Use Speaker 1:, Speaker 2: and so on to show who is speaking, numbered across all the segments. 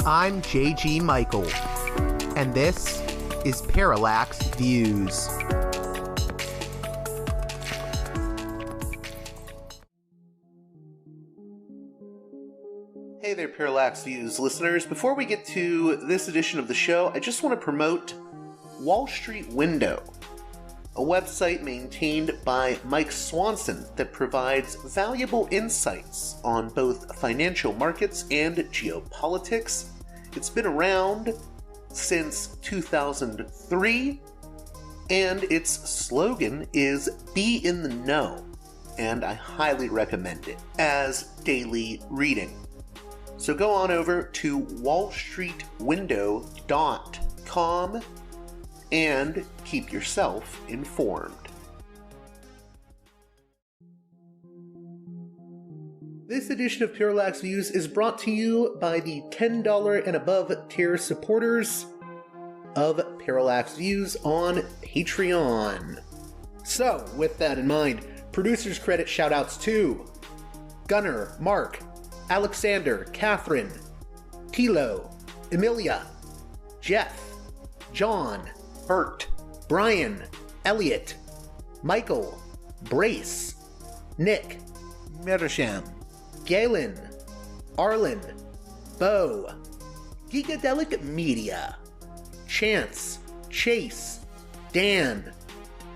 Speaker 1: I'm J.G. Michael, and this is Parallax Views. Hey there, Parallax Views listeners. Before we get to this edition of the show, I just want to promote Wall Street Window, a website maintained by Mike Swanson that provides valuable insights on both financial markets and geopolitics. It's been around since 2003, and its slogan is "Be in the Know," and I highly recommend it as daily reading. So go on over to wallstreetwindow.com and keep yourself informed. This edition of Parallax Views is brought to you by the $10 and above tier supporters of Parallax Views on Patreon. So, with that in mind, producers credit shoutouts to Gunnar, Mark, Alexander, Catherine, Tilo, Emilia, Jeff, John, Bert, Brian, Elliot, Michael, Brace, Nick, Mersham, Galen, Arlen, Bo, Geekadelic Media, Chance, Chase, Dan,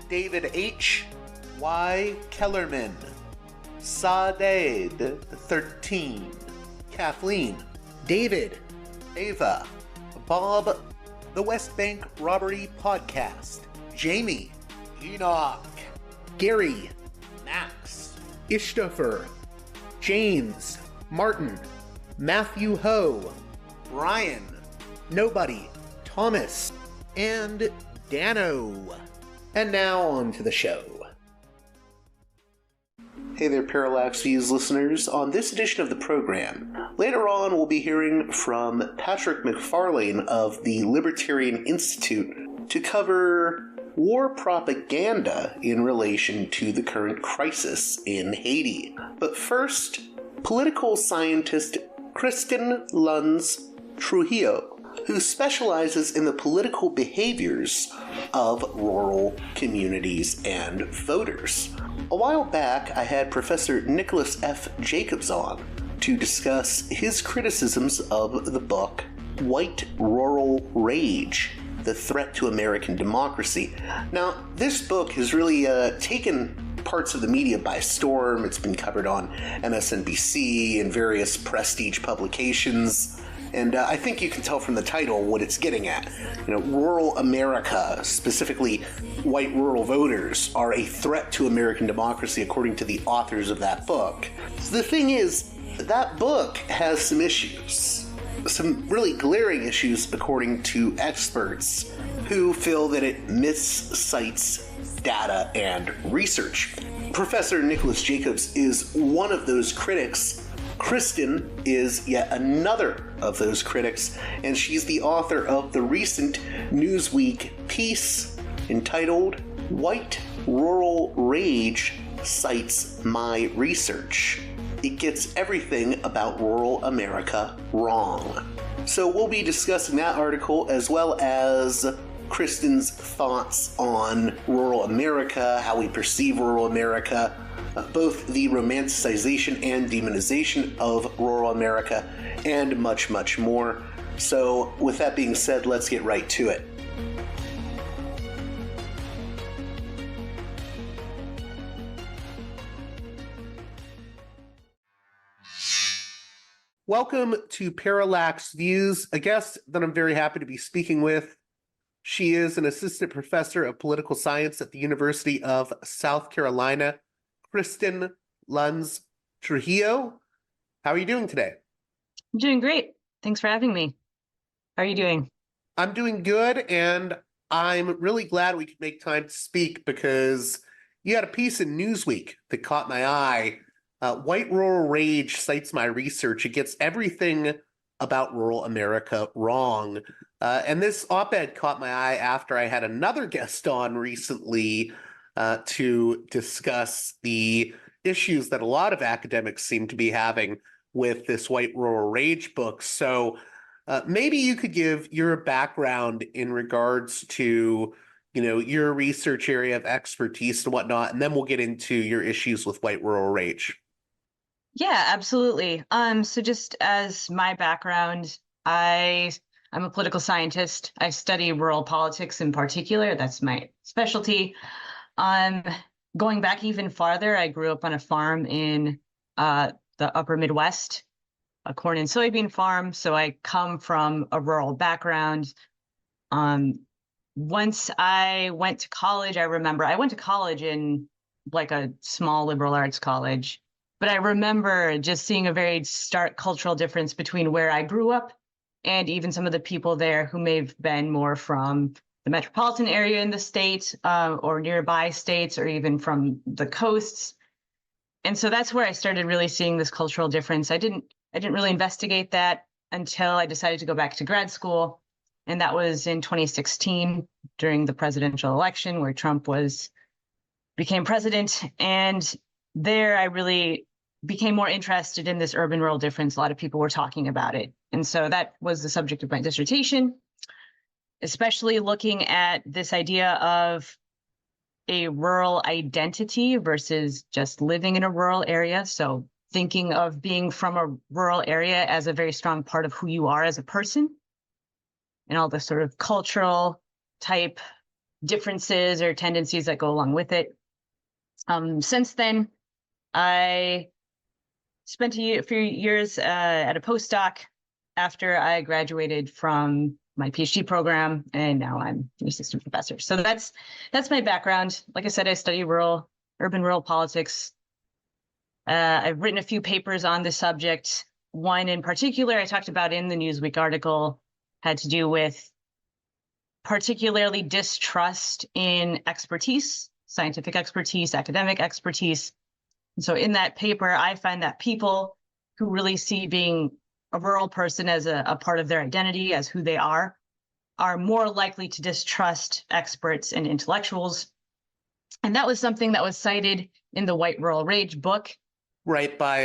Speaker 1: David H. Y. Kellerman, Sadeed 13, Kathleen, David, Ava, Bob, The West Bank Robbery Podcast, Jamie, Enoch, Gary, Max, Ishtofer, James, Martin, Matthew Ho, Brian, Nobody, Thomas, and Dano. And now on to the show. Hey there, Parallax Views listeners. On this edition of the program, later on we'll be hearing from Patrick McFarlane of the Libertarian Institute to cover war propaganda in relation to the current crisis in Haiti. But first, political scientist Kristin Lunz Trujillo, who specializes in the political behaviors of rural communities and voters. A while back, I had Professor Nicholas F. Jacobs on to discuss his criticisms of the book White Rural Rage: The Threat to American Democracy. Now, this book has really taken parts of the media by storm. It's been covered on MSNBC and various prestige publications. And I think you can tell from the title what it's getting at. Rural America, specifically white rural voters, are a threat to American democracy, according to the authors of that book. So the thing is, that book has some issues. Some really glaring issues, according to experts who feel that it miscites data and research. Professor Nicholas Jacobs is one of those critics. Kristin is yet another of those critics, and she's the author of the recent Newsweek piece entitled White Rural Rage Cites My Research. It gets everything about rural America wrong. So we'll be discussing that article as well as Kristin's thoughts on rural America, how we perceive rural America, both the romanticization and demonization of rural America, and much, much more. So with that being said, let's get right to it. Welcome to Parallax Views, a guest that I'm very happy to be speaking with. She is an assistant professor of political science at the University of South Carolina, Kristin Lunz Trujillo. How are you doing today?
Speaker 2: I'm doing great. Thanks for having me. How are you doing?
Speaker 1: I'm doing good, and I'm really glad we could make time to speak because you had a piece in Newsweek that caught my eye. White Rural Rage cites my research. It gets everything about rural America wrong. And this op-ed caught my eye after I had another guest on recently to discuss the issues that a lot of academics seem to be having with this White Rural Rage book. So Maybe you could give your background in regards to, your research area of expertise and whatnot, and then we'll get into your issues with white rural rage.
Speaker 2: Yeah, absolutely. So just as my background, I'm a political scientist. I study rural politics in particular. That's my specialty. Um, Going back even farther, I grew up on a farm in the upper Midwest, a corn and soybean farm. So I come from a rural background. Um, Once I went to college, I remember I went to college in like a small liberal arts college, but I remember just seeing a very stark cultural difference between where I grew up and even some of the people there who may have been more from the metropolitan area in the state or nearby states or even from the coasts. And so that's where I started really seeing this cultural difference. I didn't really investigate that until I decided to go back to grad school. And that was in 2016 during the presidential election where Trump became president. And there I really became more interested in this urban rural difference. A lot of people were talking about it. And so that was the subject of my dissertation, especially looking at this idea of a rural identity versus just living in a rural area. So thinking of being from a rural area as a very strong part of who you are as a person and all the sort of cultural type differences or tendencies that go along with it. Since then, I spent a few years at a postdoc after I graduated from my PhD program, and now I'm an assistant professor. So that's my background. Like I said, I study urban rural politics. I've written a few papers on this subject. One in particular I talked about in the Newsweek article had to do with particularly distrust in expertise, scientific expertise, academic expertise. And so in that paper, I find that people who really see being a rural person as a part of their identity, as who they are more likely to distrust experts and intellectuals. And that was something that was cited in the White Rural Rage book.
Speaker 1: Right, by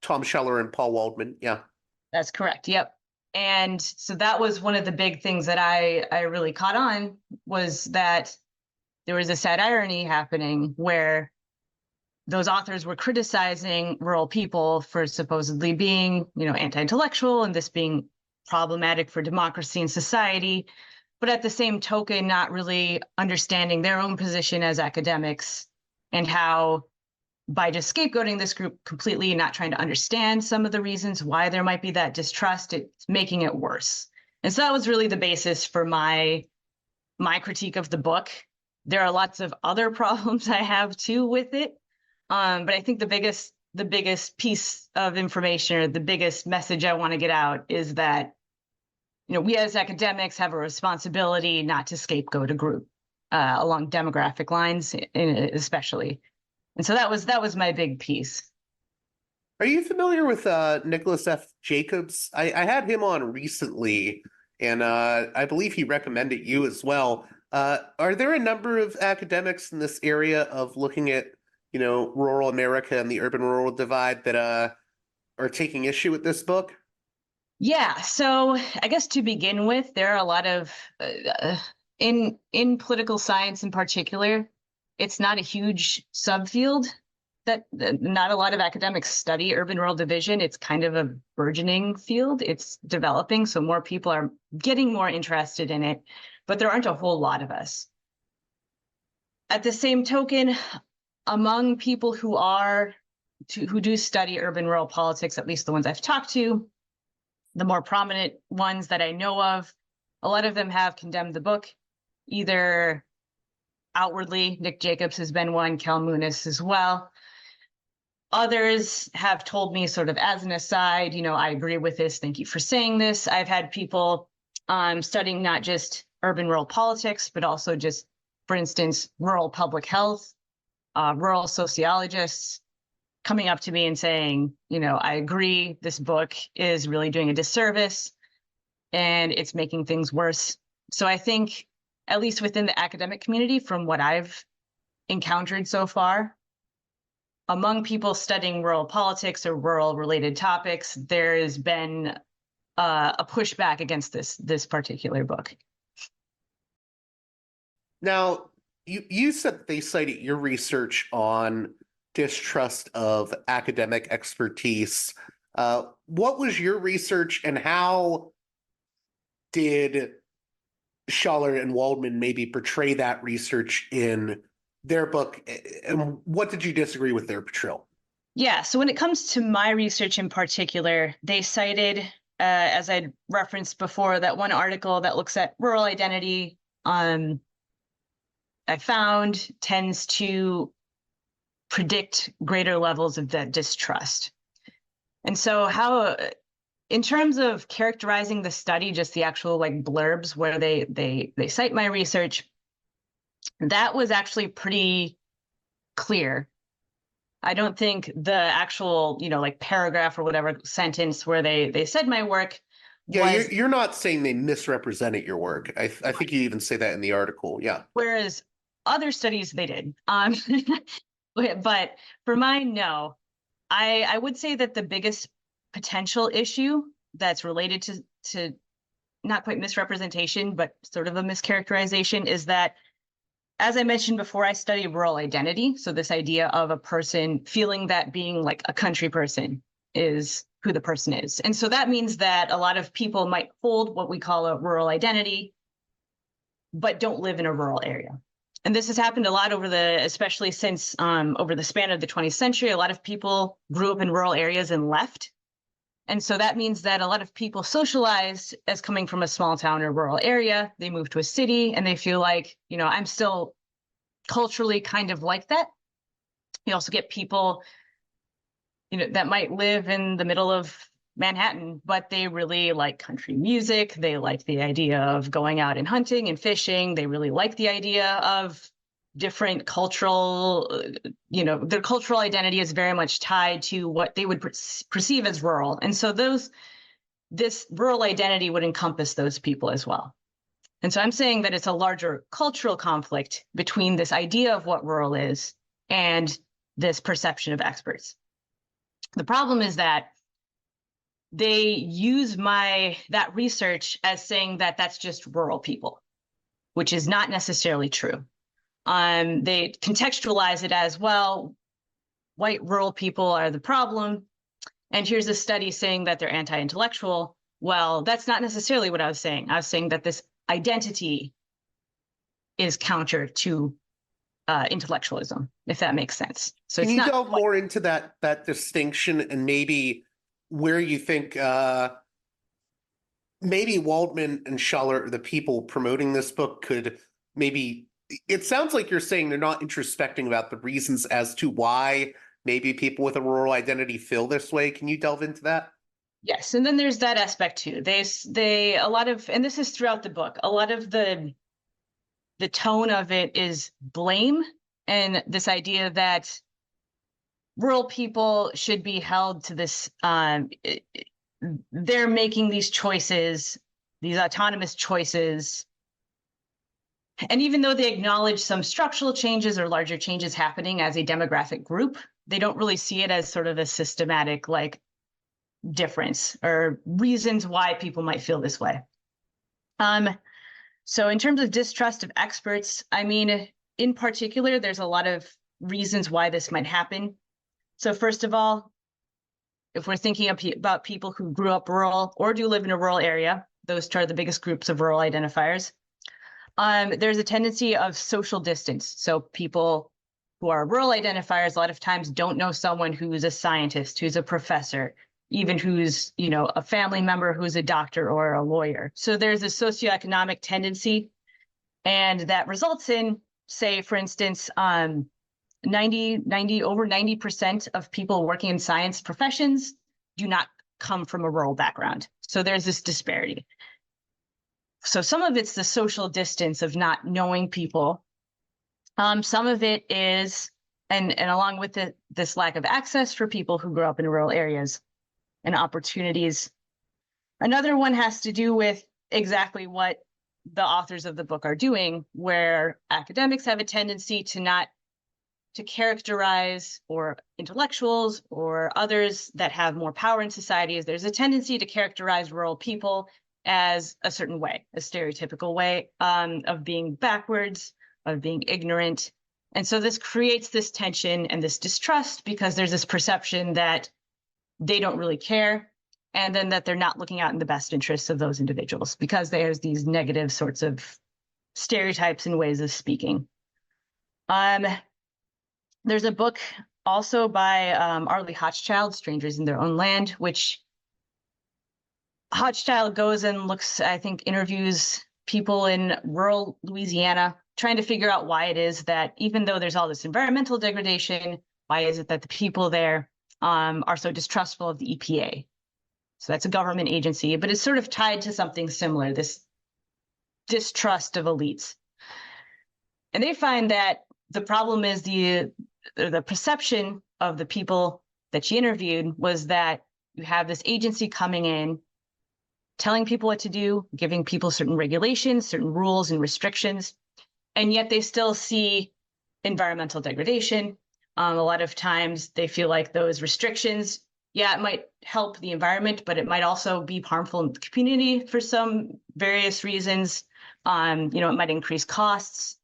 Speaker 1: Tom Schaller and Paul Waldman. Yeah.
Speaker 2: That's correct. Yep. And so that was one of the big things that I really caught on, was that there was a sad irony happening where those authors were criticizing rural people for supposedly being, anti-intellectual and this being problematic for democracy and society, but at the same token, not really understanding their own position as academics and how by just scapegoating this group completely, not trying to understand some of the reasons why there might be that distrust, it's making it worse. And so that was really the basis for my critique of the book. There are lots of other problems I have too with it. But I think the biggest piece of information or the biggest message I want to get out is that, we as academics have a responsibility not to scapegoat a group along demographic lines, especially. And so that was my big piece.
Speaker 1: Are you familiar with Nicholas F. Jacobs? I had him on recently, and I believe he recommended you as well. Are there a number of academics in this area of looking at, rural America and the urban-rural divide that are taking issue with this book?
Speaker 2: Yeah, so I guess to begin with, there are a lot of in political science in particular, it's not a huge subfield that not a lot of academics study urban-rural division. It's kind of a burgeoning field. It's developing, so more people are getting more interested in it, but there aren't a whole lot of us. At the same token, among people who do study urban-rural politics, at least the ones I've talked to, the more prominent ones that I know of, a lot of them have condemned the book, either outwardly. Nick Jacobs has been one, Cal Moonis as well. Others have told me sort of as an aside, I agree with this. Thank you for saying this. I've had people studying not just urban rural politics, but also just, for instance, rural public health, rural sociologists coming up to me and saying, I agree, this book is really doing a disservice and it's making things worse. So I think, at least within the academic community, from what I've encountered so far, among people studying rural politics or rural related topics, there has been a pushback against this particular book.
Speaker 1: Now, you said that they cited your research on distrust of academic expertise. What was your research, and how did Schaller and Waldman maybe portray that research in their book, and what did you disagree with their portrayal?
Speaker 2: Yeah, so when it comes to my research in particular, they cited, as I referenced before, that one article that looks at rural identity, I found tends to predict greater levels of that distrust. And so how, in terms of characterizing the study, just the actual like blurbs where they cite my research, that was actually pretty clear. I don't think the actual, like paragraph or whatever sentence where they said my work.
Speaker 1: Yeah, you're not saying they misrepresented your work. I think you even say that in the article. Yeah.
Speaker 2: Whereas other studies they did. But for mine, no. I would say that the biggest potential issue that's related to not quite misrepresentation, but sort of a mischaracterization is that, as I mentioned before, I study rural identity. So this idea of a person feeling that being like a country person is who the person is. And so that means that a lot of people might hold what we call a rural identity, but don't live in a rural area. And this has happened a lot especially since over the span of the 20th century, a lot of people grew up in rural areas and left. And so that means that a lot of people socialized as coming from a small town or rural area. They move to a city and they feel like, I'm still culturally kind of like that. You also get people, that might live in the middle of Manhattan, but they really like country music. They like the idea of going out and hunting and fishing. They really like the idea of different cultural, their cultural identity is very much tied to what they would perceive as rural. And so this rural identity would encompass those people as well. And so I'm saying that it's a larger cultural conflict between this idea of what rural is and this perception of experts. The problem is that they use that research as saying that that's just rural people, which is not necessarily true. They contextualize it as, well, white rural people are the problem, and here's a study saying that they're anti-intellectual. Well, that's not necessarily what I was saying. I was saying that this identity is counter to intellectualism, if that makes sense. So
Speaker 1: can you delve more into that distinction, and maybe where you think maybe Waldman and Schaller, the people promoting this book, could maybe, it sounds like you're saying they're not introspecting about the reasons as to why maybe people with a rural identity feel this way. Can you delve into that?
Speaker 2: Yes, and then there's that aspect too. They a lot of, and this is throughout the book, a lot of the tone of it is blame, and this idea that rural people should be held to this, they're making these choices, these autonomous choices. And even though they acknowledge some structural changes or larger changes happening as a demographic group, they don't really see it as sort of a systematic difference or reasons why people might feel this way. So in terms of distrust of experts, in particular, there's a lot of reasons why this might happen. So first of all, if we're thinking about people who grew up rural or do live in a rural area, those two are the biggest groups of rural identifiers. There's a tendency of social distance. So people who are rural identifiers a lot of times don't know someone who's a scientist, who's a professor, even who's, a family member who's a doctor or a lawyer. So there's a socioeconomic tendency, and that results in, say, for instance, over 90% of people working in science professions do not come from a rural background. So there's this disparity. So some of it's the social distance of not knowing people. Some of it is, and along with it, this lack of access for people who grew up in rural areas and opportunities. Another one has to do with exactly what the authors of the book are doing, where academics have a tendency to not to characterize, or intellectuals or others that have more power in society, is there's a tendency to characterize rural people as a certain way, a stereotypical way of being backwards, of being ignorant. And so this creates this tension and this distrust because there's this perception that they don't really care, and then that they're not looking out in the best interests of those individuals because there's these negative sorts of stereotypes and ways of speaking. There's a book also by Arlie Hochschild, Strangers in Their Own Land, which Hochschild goes and looks, I think, interviews people in rural Louisiana, trying to figure out why it is that even though there's all this environmental degradation, why is it that the people there are so distrustful of the EPA? So that's a government agency, but it's sort of tied to something similar, this distrust of elites. And they find that the problem is the perception of the people that she interviewed was that you have this agency coming in, telling people what to do, giving people certain regulations, certain rules and restrictions, and yet they still see environmental degradation. A lot of times they feel like those restrictions, yeah, it might help the environment, but it might also be harmful in the community for some various reasons. It might increase costs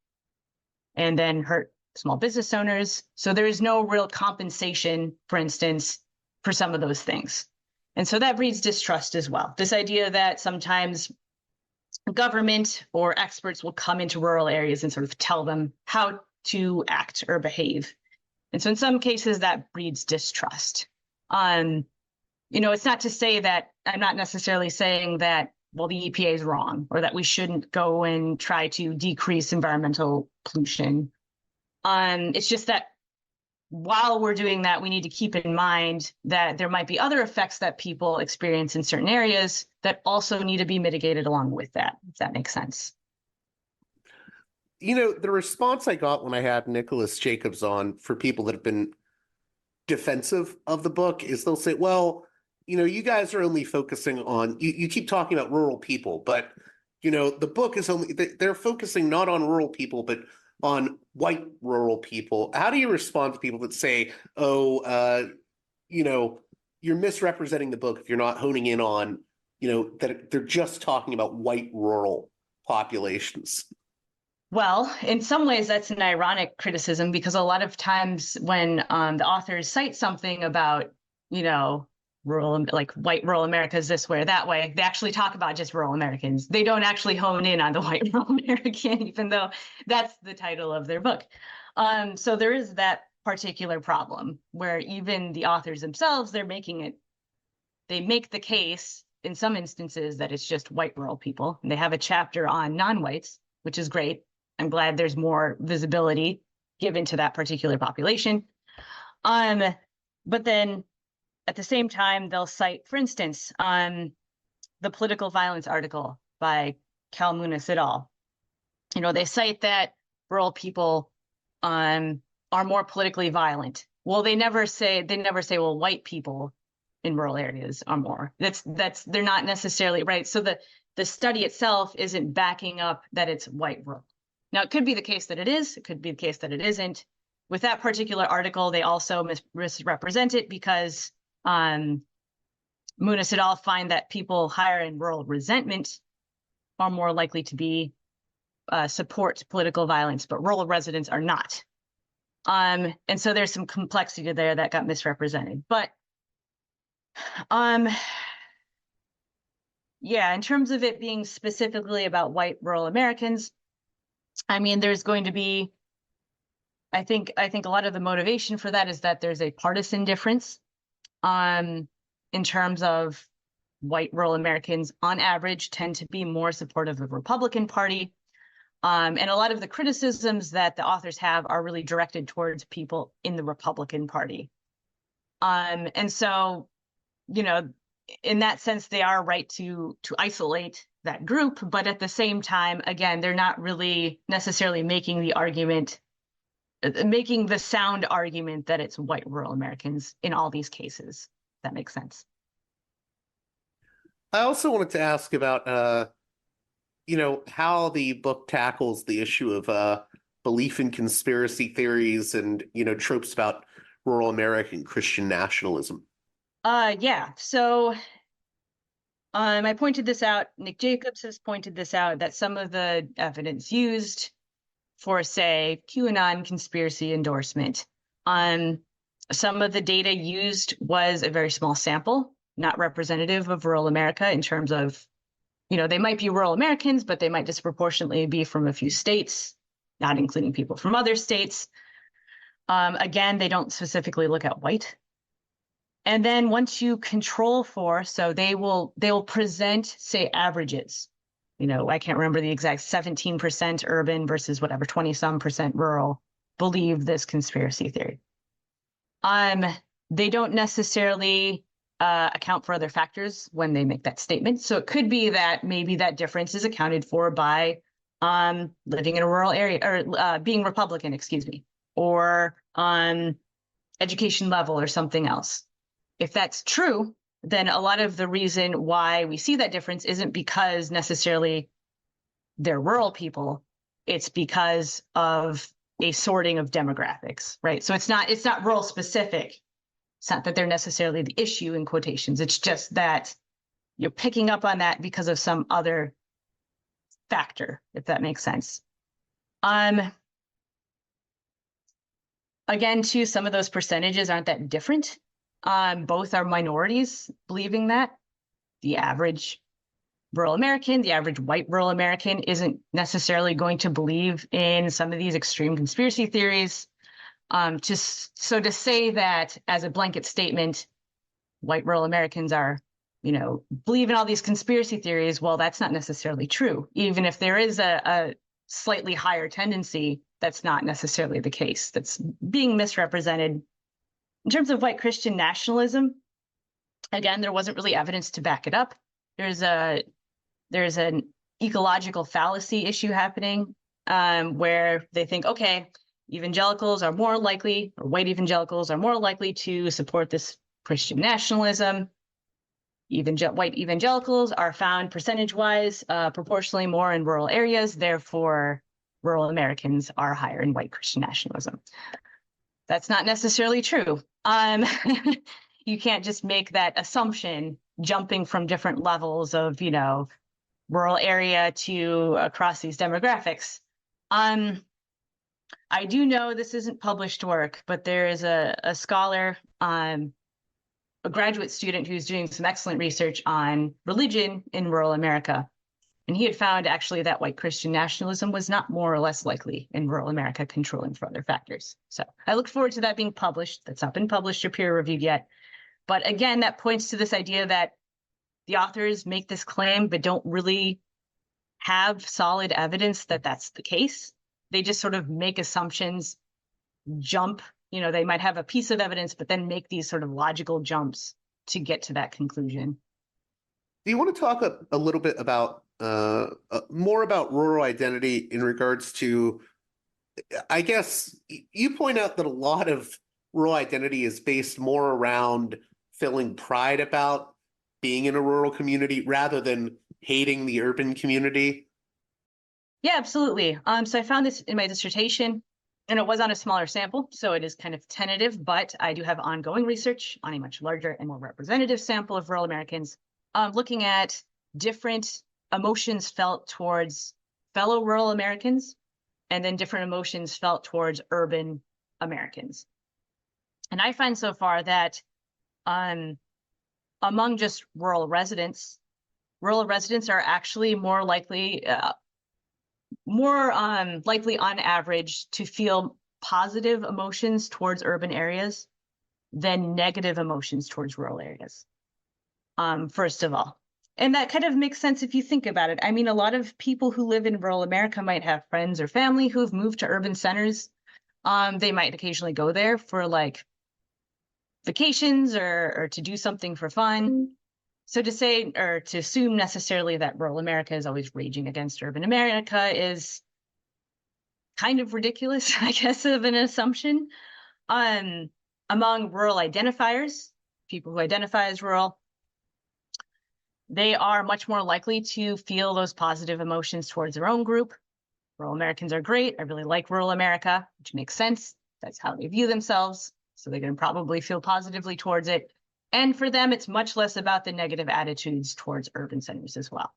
Speaker 2: and then hurt small business owners. So there is no real compensation, for instance, for some of those things. And so that breeds distrust as well. This idea that sometimes government or experts will come into rural areas and sort of tell them how to act or behave. And so in some cases that breeds distrust. It's not to say that I'm not necessarily saying that, well, the EPA is wrong or that we shouldn't go and try to decrease environmental pollution. It's just that while we're doing that, we need to keep in mind that there might be other effects that people experience in certain areas that also need to be mitigated along with that, if that makes sense.
Speaker 1: The response I got when I had Nicholas Jacobs on for people that have been defensive of the book is they'll say, well, you guys are only focusing on, you keep talking about rural people, but, the book is only, they're focusing not on rural people, but on white rural people. How do you respond to people that say, you're misrepresenting the book if you're not honing in on, that they're just talking about white rural populations?
Speaker 2: Well, in some ways, that's an ironic criticism because a lot of times when the authors cite something about, rural, like white rural America is this way or that way, they actually talk about just rural Americans. They don't actually hone in on the white rural American, even though that's the title of their book. So there is that particular problem where even the authors themselves, they make the case in some instances that it's just white rural people. And they have a chapter on non-whites, which is great. I'm glad there's more visibility given to that particular population. But then at the same time, they'll cite, for instance, the political violence article by Cal Munis et al. They cite that rural people are more politically violent. Well, they never say, well, white people in rural areas are more. They're not necessarily right. So the study itself isn't backing up that it's white rural. Now, it could be the case that it is. It could be the case that it isn't. With that particular article, they also misrepresent it because Munis et al. Find that people higher in rural resentment are more likely to be support political violence, but rural residents are not. And so there's some complexity there that got misrepresented. But in terms of it being specifically about white rural Americans, there's going to be, I think a lot of the motivation for that is that there's a partisan difference in terms of white rural Americans on average tend to be more supportive of the Republican Party. And a lot of the criticisms that the authors have are really directed towards people in the Republican Party. And so, in that sense, they are right to isolate that group. But at the same time, again, they're not really necessarily making the sound argument that it's white rural Americans in all these cases. If that makes sense.
Speaker 1: I also wanted to ask about, how the book tackles the issue of belief in conspiracy theories and, tropes about rural American Christian nationalism?
Speaker 2: Yeah. So I pointed this out. Nick Jacobs has pointed this out, that some of the evidence used for, say, QAnon conspiracy endorsement, some of the data used was a very small sample, not representative of rural America in terms of, they might be rural Americans, but they might disproportionately be from a few states, not including people from other states. Again, they don't specifically look at white. And then once you control for, so they will present, say, averages. I can't remember the exact 17% urban versus whatever, 20-some% rural believe this conspiracy theory. They don't necessarily account for other factors when they make that statement. So it could be that maybe that difference is accounted for by living in a rural area, or being Republican, or education level or something else. If that's true, then a lot of the reason why we see that difference isn't because necessarily they're rural people. It's because of a sorting of demographics, right? So it's not rural specific. It's not that they're necessarily the issue in quotations. It's just that you're picking up on that because of some other factor, if that makes sense. Again, too, some of those percentages aren't that different. Both are minorities believing that. The average rural American, the average white rural American, isn't necessarily going to believe in some of these extreme conspiracy theories. To say that as a blanket statement, white rural Americans are, believe in all these conspiracy theories, well, that's not necessarily true. Even if there is a slightly higher tendency, that's not necessarily the case. That's being misrepresented. In terms of white Christian nationalism, again, there wasn't really evidence to back it up. There's an ecological fallacy issue happening, where they think, okay, evangelicals are more likely, or white evangelicals are more likely to support this Christian nationalism. White evangelicals are found percentage-wise proportionally more in rural areas. Therefore, rural Americans are higher in white Christian nationalism. That's not necessarily true. You can't just make that assumption jumping from different levels of, rural area to across these demographics. I do know this isn't published work, but there is a scholar, a graduate student who's doing some excellent research on religion in rural America. And he had found actually that white Christian nationalism was not more or less likely in rural America, controlling for other factors. So I look forward to that being published. That's not been published or peer reviewed yet. But again, that points to this idea that the authors make this claim, but don't really have solid evidence that that's the case. They just sort of make assumptions, jump, they might have a piece of evidence, but then make these sort of logical jumps to get to that conclusion.
Speaker 1: Do you want to talk a little bit about more about rural identity in regards to, I guess you point out that a lot of rural identity is based more around feeling pride about being in a rural community rather than hating the urban community?
Speaker 2: Yeah, absolutely. So I found this in my dissertation, and it was on a smaller sample, so it is kind of tentative, but I do have ongoing research on a much larger and more representative sample of rural Americans, looking at different emotions felt towards fellow rural Americans, and then different emotions felt towards urban Americans. And I find so far that among just rural residents are actually more likely on average to feel positive emotions towards urban areas than negative emotions towards rural areas, first of all. And that kind of makes sense if you think about it. I mean, a lot of people who live in rural America might have friends or family who've moved to urban centers. They might occasionally go there for like vacations or to do something for fun. So to say or to assume necessarily that rural America is always raging against urban America is kind of ridiculous, I guess, of an assumption. Among rural identifiers, people who identify as rural, they are much more likely to feel those positive emotions towards their own group, rural Americans are great. I really like rural America, which makes sense. That's how they view themselves. So they're going to probably feel positively towards it. And for them, it's much less about the negative attitudes towards urban centers as well.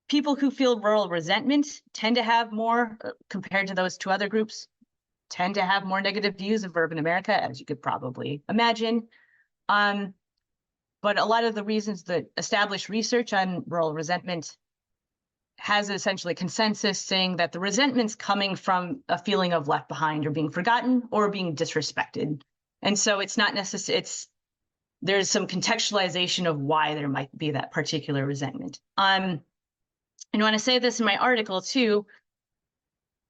Speaker 2: People who feel rural resentment tend to have more, compared to those two other groups, tend to have more negative views of urban America, as you could probably imagine. But a lot of the reasons that established research on rural resentment has essentially consensus saying that the resentment's coming from a feeling of left behind or being forgotten or being disrespected. And so it's not necessary, there's some contextualization of why there might be that particular resentment. And when I say this in my article too,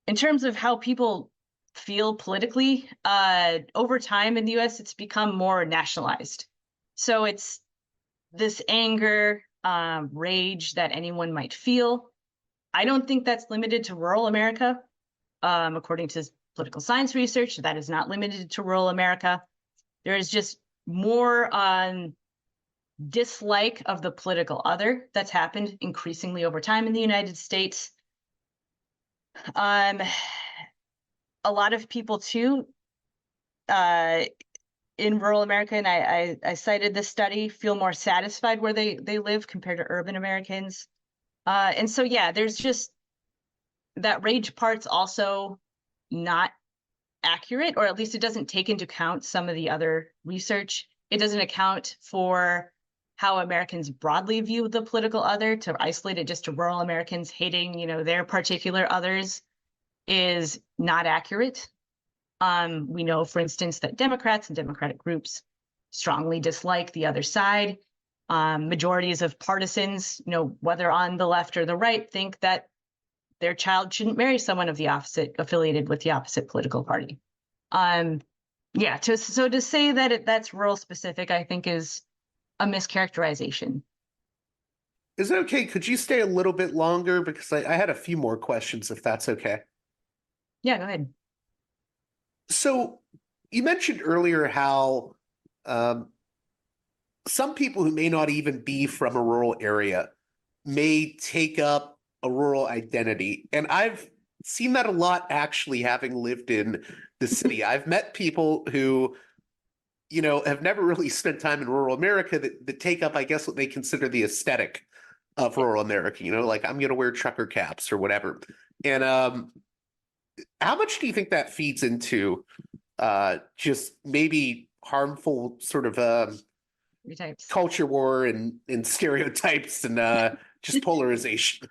Speaker 2: in terms of how people feel politically, over time in the US, it's become more nationalized. So it's this anger, rage that anyone might feel. I don't think that's limited to rural America. According to political science research, that is not limited to rural America. There is just more dislike of the political other that's happened increasingly over time in the United States. A lot of people too, in rural America, and I cited this study, feel more satisfied where they live compared to urban Americans. And so, yeah, there's just that rage part's also not accurate, or at least it doesn't take into account some of the other research. It doesn't account for how Americans broadly view the political other. To isolate it just to rural Americans hating, their particular others is not accurate. We know, for instance, that Democrats and Democratic groups strongly dislike the other side. Majorities of partisans, whether on the left or the right, think that their child shouldn't marry someone of the opposite, affiliated with the opposite political party. So to say that that's rural specific, I think is a mischaracterization.
Speaker 1: Is it okay? Could you stay a little bit longer? Because I had a few more questions, if that's okay.
Speaker 2: Yeah, go ahead.
Speaker 1: So you mentioned earlier how some people who may not even be from a rural area may take up a rural identity. And I've seen that a lot, actually, having lived in the city. I've met people who, have never really spent time in rural America that take up, I guess, what they consider the aesthetic of rural America, like I'm going to wear trucker caps or whatever. And how much do you think that feeds into just maybe harmful sort of culture war and stereotypes and just polarization?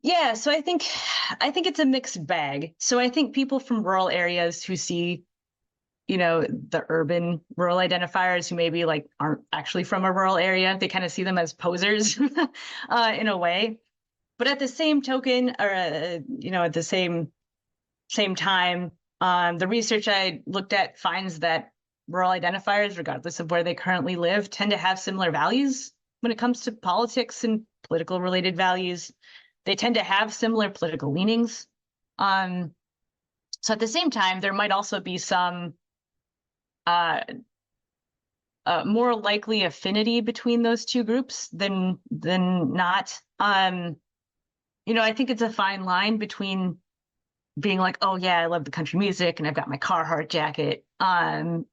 Speaker 2: Yeah, so I think it's a mixed bag. So I think people from rural areas who see, the urban rural identifiers who maybe aren't actually from a rural area, they kind of see them as posers in a way. But at the same token, or at the same time, the research I looked at finds that rural identifiers, regardless of where they currently live, tend to have similar values when it comes to politics and political related values. They tend to have similar political leanings. So at the same time, there might also be some more likely affinity between those two groups than not. I think it's a fine line between being like, oh yeah, I love the country music and I've got my Carhartt jacket. That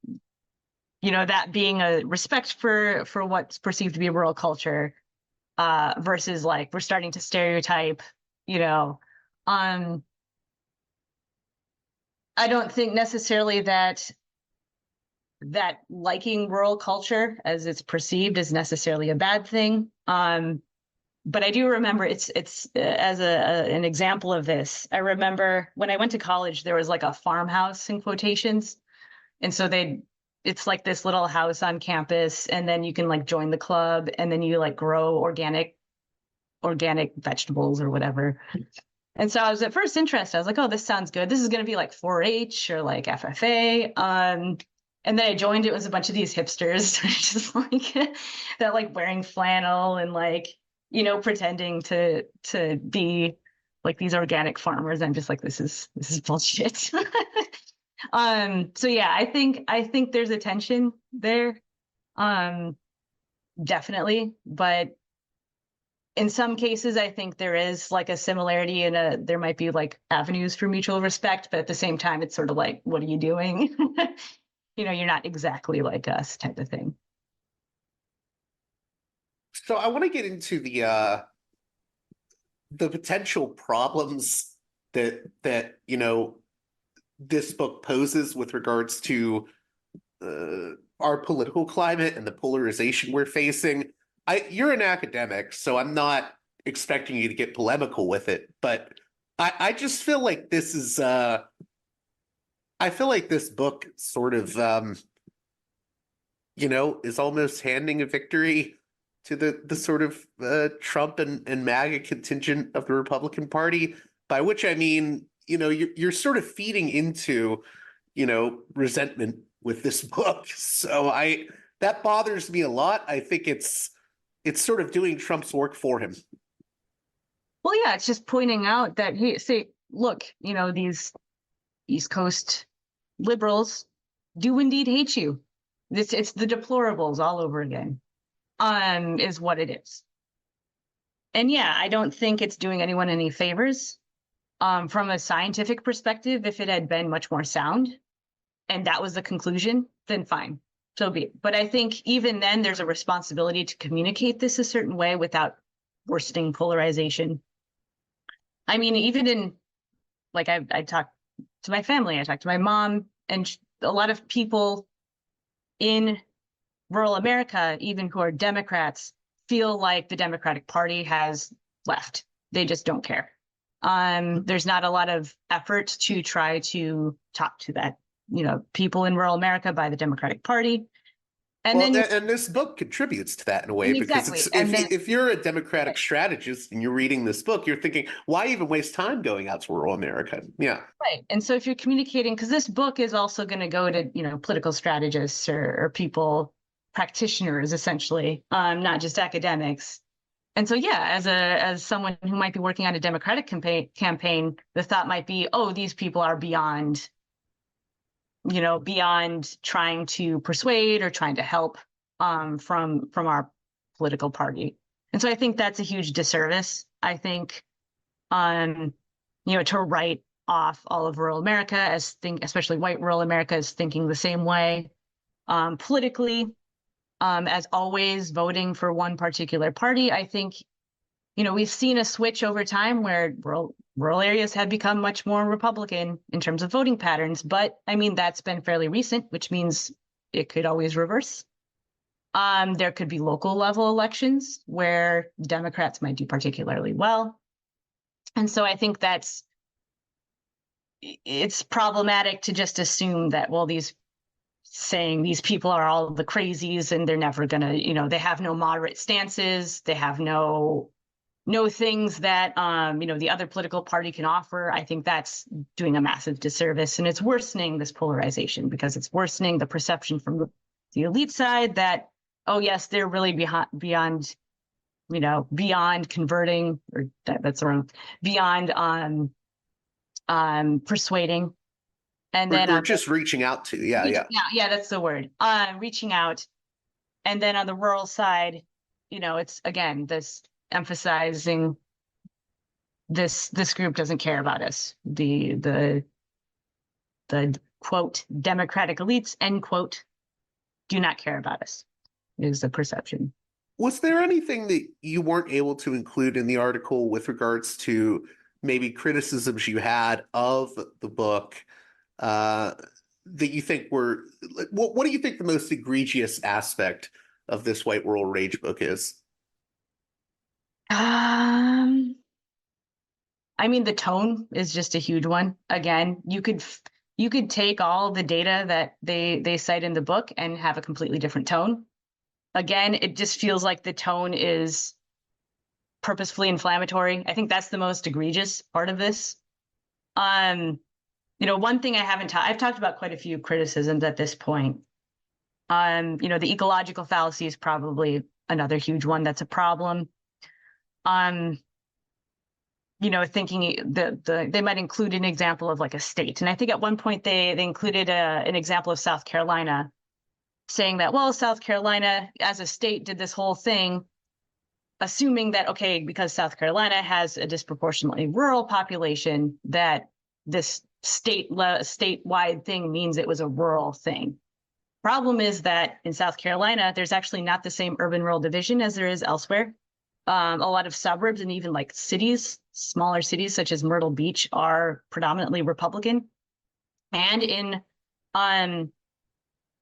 Speaker 2: being a respect for what's perceived to be rural culture, versus we're starting to stereotype, I don't think necessarily that liking rural culture as it's perceived is necessarily a bad thing. But I do remember it's as an example of this. I remember when I went to college, there was a farmhouse in quotations. And so it's like this little house on campus, and then you can join the club, and then you grow organic vegetables or whatever. And so I was at first interested. I was like, oh, this sounds good. This is going to be 4-H or FFA. And then I joined. It was a bunch of these hipsters, just that wearing flannel and pretending to be these organic farmers. I'm just this is bullshit. So yeah, I think there's a tension there, definitely, but in some cases, I think there is like a similarity and there might be like avenues for mutual respect, but at the same time, it's sort of like, what are you doing? You're not exactly like us type of thing.
Speaker 1: So I want to get into the potential problems that this book poses with regards to our political climate and the polarization we're facing. You're an academic, so I'm not expecting you to get polemical with it, but I just feel like this is I feel like this book sort of is almost handing a victory to the sort of Trump and MAGA contingent of the Republican Party, by which I mean, you're sort of feeding into, resentment with this book. So that bothers me a lot. I think it's sort of doing Trump's work for him.
Speaker 2: Well, yeah, it's just pointing out that look, these East Coast liberals do indeed hate you. It's the deplorables all over again, is what it is. And yeah, I don't think it's doing anyone any favors. From a scientific perspective, if it had been much more sound and that was the conclusion, then fine, so be it. But I think even then there's a responsibility to communicate this a certain way without worsening polarization. I mean, even in, like, I talk to my family, I talk to my mom, and a lot of people in rural America, even who are Democrats, feel like the Democratic Party has left. They just don't care. There's not a lot of effort to try to talk to that, people in rural America by the Democratic Party. And
Speaker 1: this book contributes to that in a way,
Speaker 2: exactly.
Speaker 1: because if you're a Democratic strategist and you're reading this book, you're thinking, why even waste time going out to rural America? Yeah.
Speaker 2: Right. And so if you're communicating, because this book is also going to go to, political strategists or people, practitioners, essentially, not just academics. And so, yeah, as someone who might be working on a Democratic campaign, the thought might be, oh, these people are beyond trying to persuade or trying to help from our political party. And so I think that's a huge disservice. I think, to write off all of rural America especially white rural America, as thinking the same way politically, as always voting for one particular party. I think, we've seen a switch over time where rural areas have become much more Republican in terms of voting patterns. But I mean, that's been fairly recent, which means it could always reverse. There could be local level elections where Democrats might do particularly well. And so I think it's problematic to just assume that, well, these people are all the crazies and they're never going to, they have no moderate stances. They have no things that, the other political party can offer. I think that's doing a massive disservice, and it's worsening this polarization because it's worsening the perception from the elite side that, oh yes, they're really beyond converting, or that's wrong, beyond persuading. And then
Speaker 1: we're just reaching out to, yeah,
Speaker 2: that's the word. Reaching out. And then on the rural side, it's again this emphasizing this group doesn't care about us. The quote Democratic elites, end quote, do not care about us, is the perception.
Speaker 1: Was there anything that you weren't able to include in the article with regards to maybe criticisms you had of the book that you think were, what do you think the most egregious aspect of this White Rural Rage book is?
Speaker 2: I mean, the tone is just a huge one. Again, you could take all the data that they cite in the book and have a completely different tone. Again, it just feels like the tone is purposefully inflammatory. I think that's the most egregious part of this. One thing I've talked about quite a few criticisms at this point. The ecological fallacy is probably another huge one that's a problem. Thinking they might include an example of like a state. And I think at one point they included an example of South Carolina, saying that, well, South Carolina as a state did this whole thing assuming that, okay, because South Carolina has a disproportionately rural population, that this statewide thing means it was a rural thing. Problem is that in South Carolina, there's actually not the same urban-rural division as there is elsewhere. A lot of suburbs and even like cities, smaller cities such as Myrtle Beach, are predominantly Republican. And in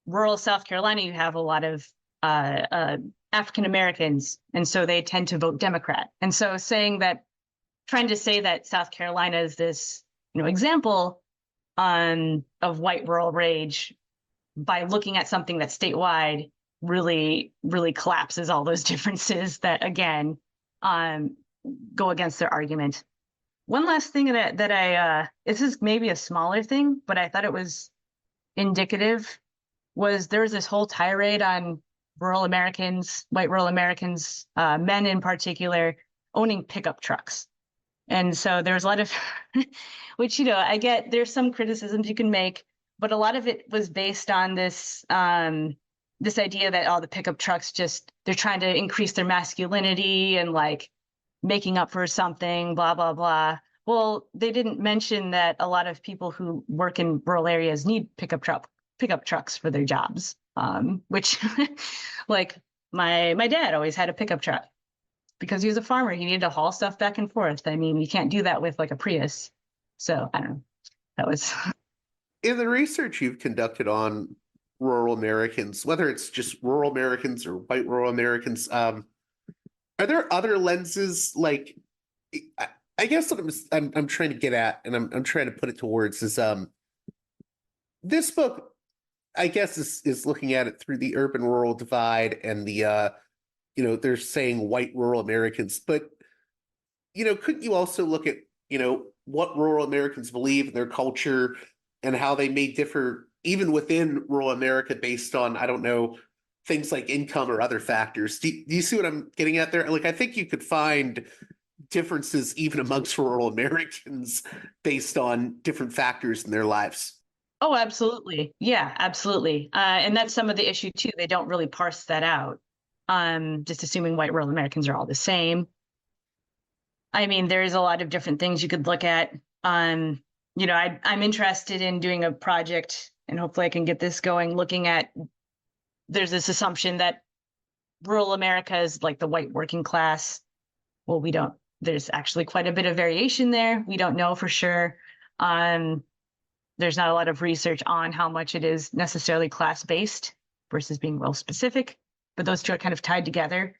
Speaker 2: rural South Carolina, you have a lot of African Americans, and so they tend to vote Democrat. And so trying to say that South Carolina is this, example of white rural rage by looking at something that's statewide really, really collapses all those differences that, again, go against their argument. One last thing that I this is maybe a smaller thing, but I thought it was indicative, was there was this whole tirade on rural Americans, white rural Americans, men in particular, owning pickup trucks. And so there's a lot of, which, I get there's some criticisms you can make, but a lot of it was based on this this idea that the pickup trucks they're trying to increase their masculinity and like making up for something, blah, blah, blah. Well, they didn't mention that a lot of people who work in rural areas need pickup trucks for their jobs, which like my dad always had a pickup truck because he was a farmer. He needed to haul stuff back and forth. I mean, you can't do that with like a Prius. So I don't know. That was
Speaker 1: in the research you've conducted on rural Americans, whether it's just rural Americans or white rural Americans, are there other lenses? Like, I guess what I'm trying to get at, and I'm trying to put it towards, is this book, I guess, is looking at it through the urban rural divide and the they're saying white rural Americans, but couldn't you also look at what rural Americans believe in their culture and how they may differ even within rural America based on, I don't know, things like income or other factors? Do you see what I'm getting at there? Like, I think you could find differences even amongst rural Americans based on different factors in their lives.
Speaker 2: Oh, absolutely. Yeah, absolutely. And that's some of the issue too. They don't really parse that out. Just assuming white rural Americans are all the same. I mean, there's a lot of different things you could look at. I'm interested in doing a project, and hopefully I can get this going, looking at, there's this assumption that rural America is like the white working class. Well, there's actually quite a bit of variation there. We don't know for sure. There's not a lot of research on how much it is necessarily class-based versus being role-specific, but those two are kind of tied together.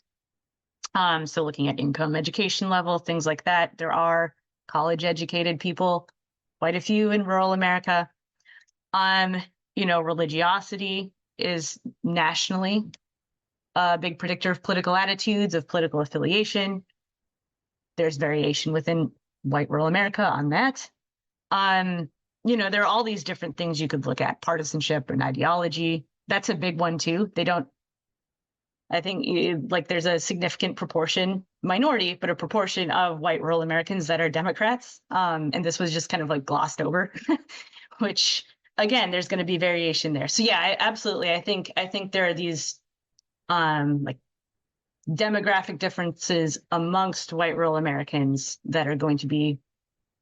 Speaker 2: So looking at income, education level, things like that. There are college-educated people, quite a few in rural America. Religiosity is nationally a big predictor of political attitudes, of political affiliation. There's variation within white rural America on that. There are all these different things you could look at, partisanship and ideology. That's a big one too. I think there's a significant minority, but a proportion of white rural Americans that are Democrats. And this was just kind of like glossed over, which again, there's going to be variation there. So yeah, absolutely. I think there are these like demographic differences amongst white rural Americans that are going to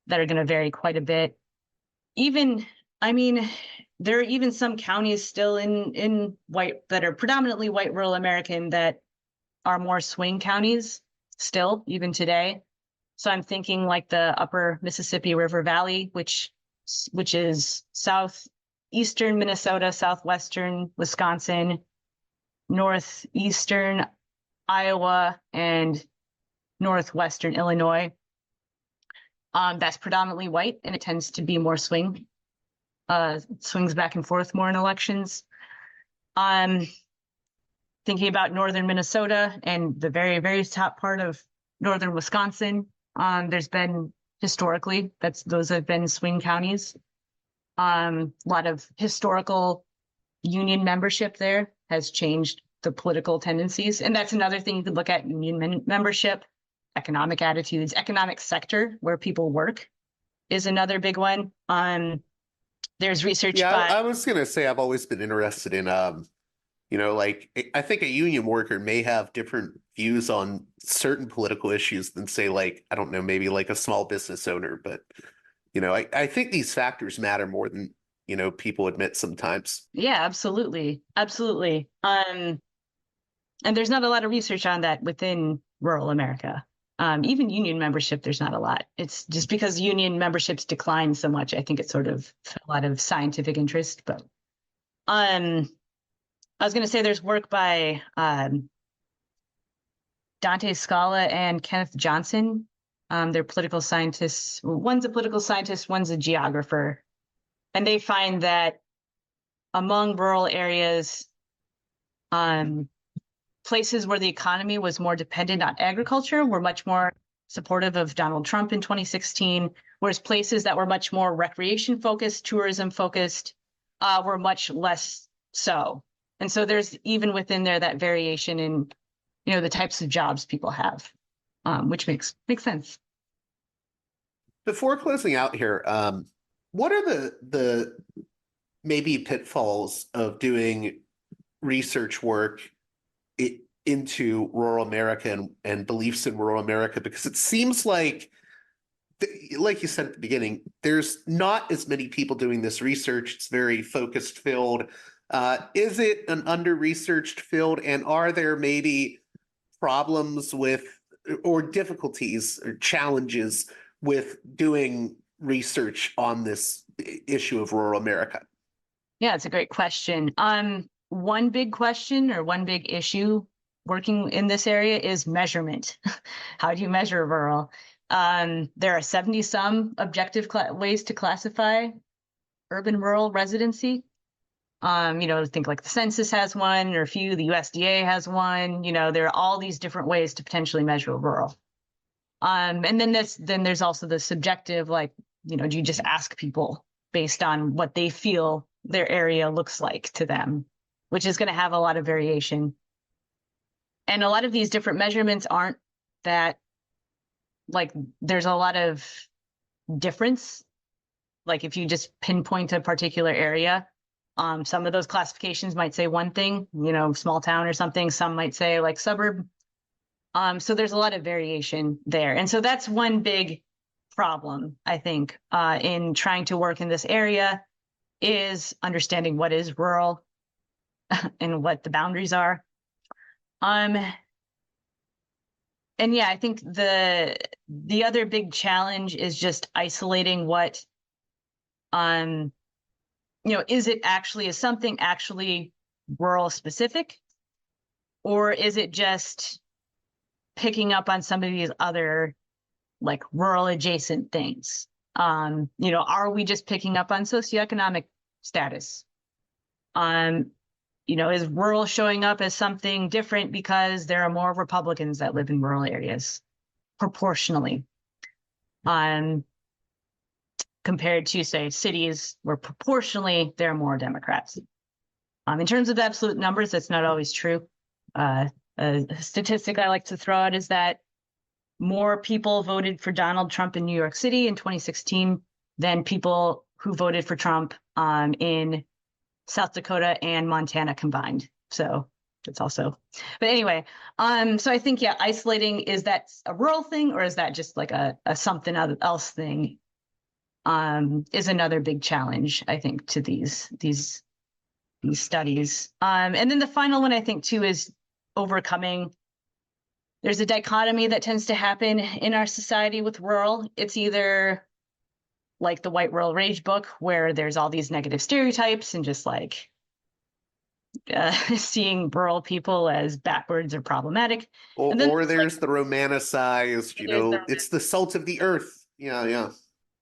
Speaker 2: vary quite a bit. There are even some counties still in white that are predominantly white rural American that are more swing counties still, even today. So I'm thinking like the upper Mississippi River Valley, which is southeastern Minnesota, southwestern Wisconsin, northeastern Iowa, and northwestern Illinois. That's predominantly white, and it tends to be more swings back and forth more in elections. Thinking about northern Minnesota and the very, very top part of northern Wisconsin, there's been historically, those have been swing counties. A lot of historical union membership there has changed the political tendencies. And that's another thing you could look at: union membership, economic attitudes, economic sector where people work is another big one. There's research
Speaker 1: I was going to say, I've always been interested in, Like I think a union worker may have different views on certain political issues than say like, I don't know, maybe like a small business owner. But, I think these factors matter more than, people admit sometimes.
Speaker 2: Yeah, absolutely. Absolutely. And there's not a lot of research on that within rural America. Even union membership, there's not a lot. It's just because union memberships decline so much. I think it sort of fell out of scientific interest. But I was going to say there's work by Dante Scala and Kenneth Johnson. They're political scientists. One's a political scientist, one's a geographer. And they find that among rural areas, places where the economy was more dependent on agriculture were much more supportive of Donald Trump in 2016, whereas places that were much more recreation focused, tourism focused, were much less so. And so there's even within there that variation in, the types of jobs people have, which makes sense.
Speaker 1: Before closing out here, what are the maybe pitfalls of doing research work into rural America and beliefs in rural America? Because it seems like you said at the beginning, there's not as many people doing this research. It's very focused field. Is it an under-researched field? And are there maybe problems with or difficulties or challenges with doing research on this issue of rural America?
Speaker 2: Yeah, it's a great question. One big question or one big issue working in this area is measurement. How do you measure rural? There are 70 some objective ways to classify urban rural residency. Think like the census has one or a few, the USDA has one, there are all these different ways to potentially measure rural. And then there's also the subjective, like, do you just ask people based on what they feel their area looks like to them, which is going to have a lot of variation. And a lot of these different measurements aren't that, like, there's a lot of difference. Like if you just pinpoint a particular area, some of those classifications might say one thing, small town or something. Some might say like suburb. So there's a lot of variation there. And so that's one big problem, I think, in trying to work in this area is understanding what is rural and what the boundaries are. And yeah, I think the other big challenge is just isolating what, is it actually is something actually rural specific, or is it just picking up on some of these other like rural adjacent things? Are we just picking up on socioeconomic status? Is rural showing up as something different because there are more Republicans that live in rural areas proportionally, compared to, say, cities where proportionally there are more Democrats. In terms of absolute numbers, that's not always true. A statistic I like to throw out is that more people voted for Donald Trump in New York City in 2016 than people who voted for Trump in South Dakota and Montana combined. So it's also, but anyway, so I think, yeah, isolating, is that a rural thing or is that just like a something else thing, is another big challenge, I think, to these studies. And then the final one, I think, too, is overcoming. There's a dichotomy that tends to happen in our society with rural. It's either like the White Rural Rage book, where there's all these negative stereotypes and just like seeing rural people as backwards or problematic.
Speaker 1: Or there's the romanticized, it's the salt of the earth. Yeah.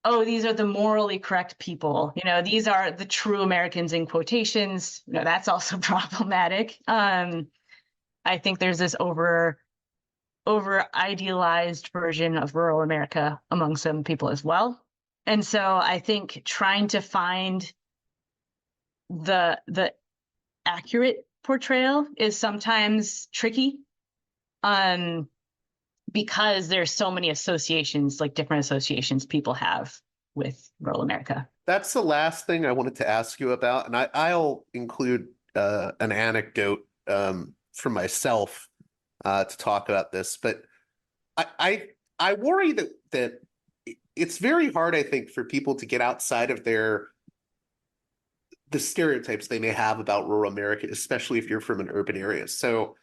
Speaker 2: Oh, these are the morally correct people. These are the true Americans in quotations. That's also problematic. I think there's this over idealized version of rural America among some people as well. And so I think trying to find the accurate portrayal is sometimes tricky, because there's so many associations, like different associations people have with rural America.
Speaker 1: That's the last thing I wanted to ask you about, and I'll include an anecdote from myself to talk about this, but I worry that it's very hard, I think, for people to get outside of the stereotypes they may have about rural America, especially if you're from an urban area. So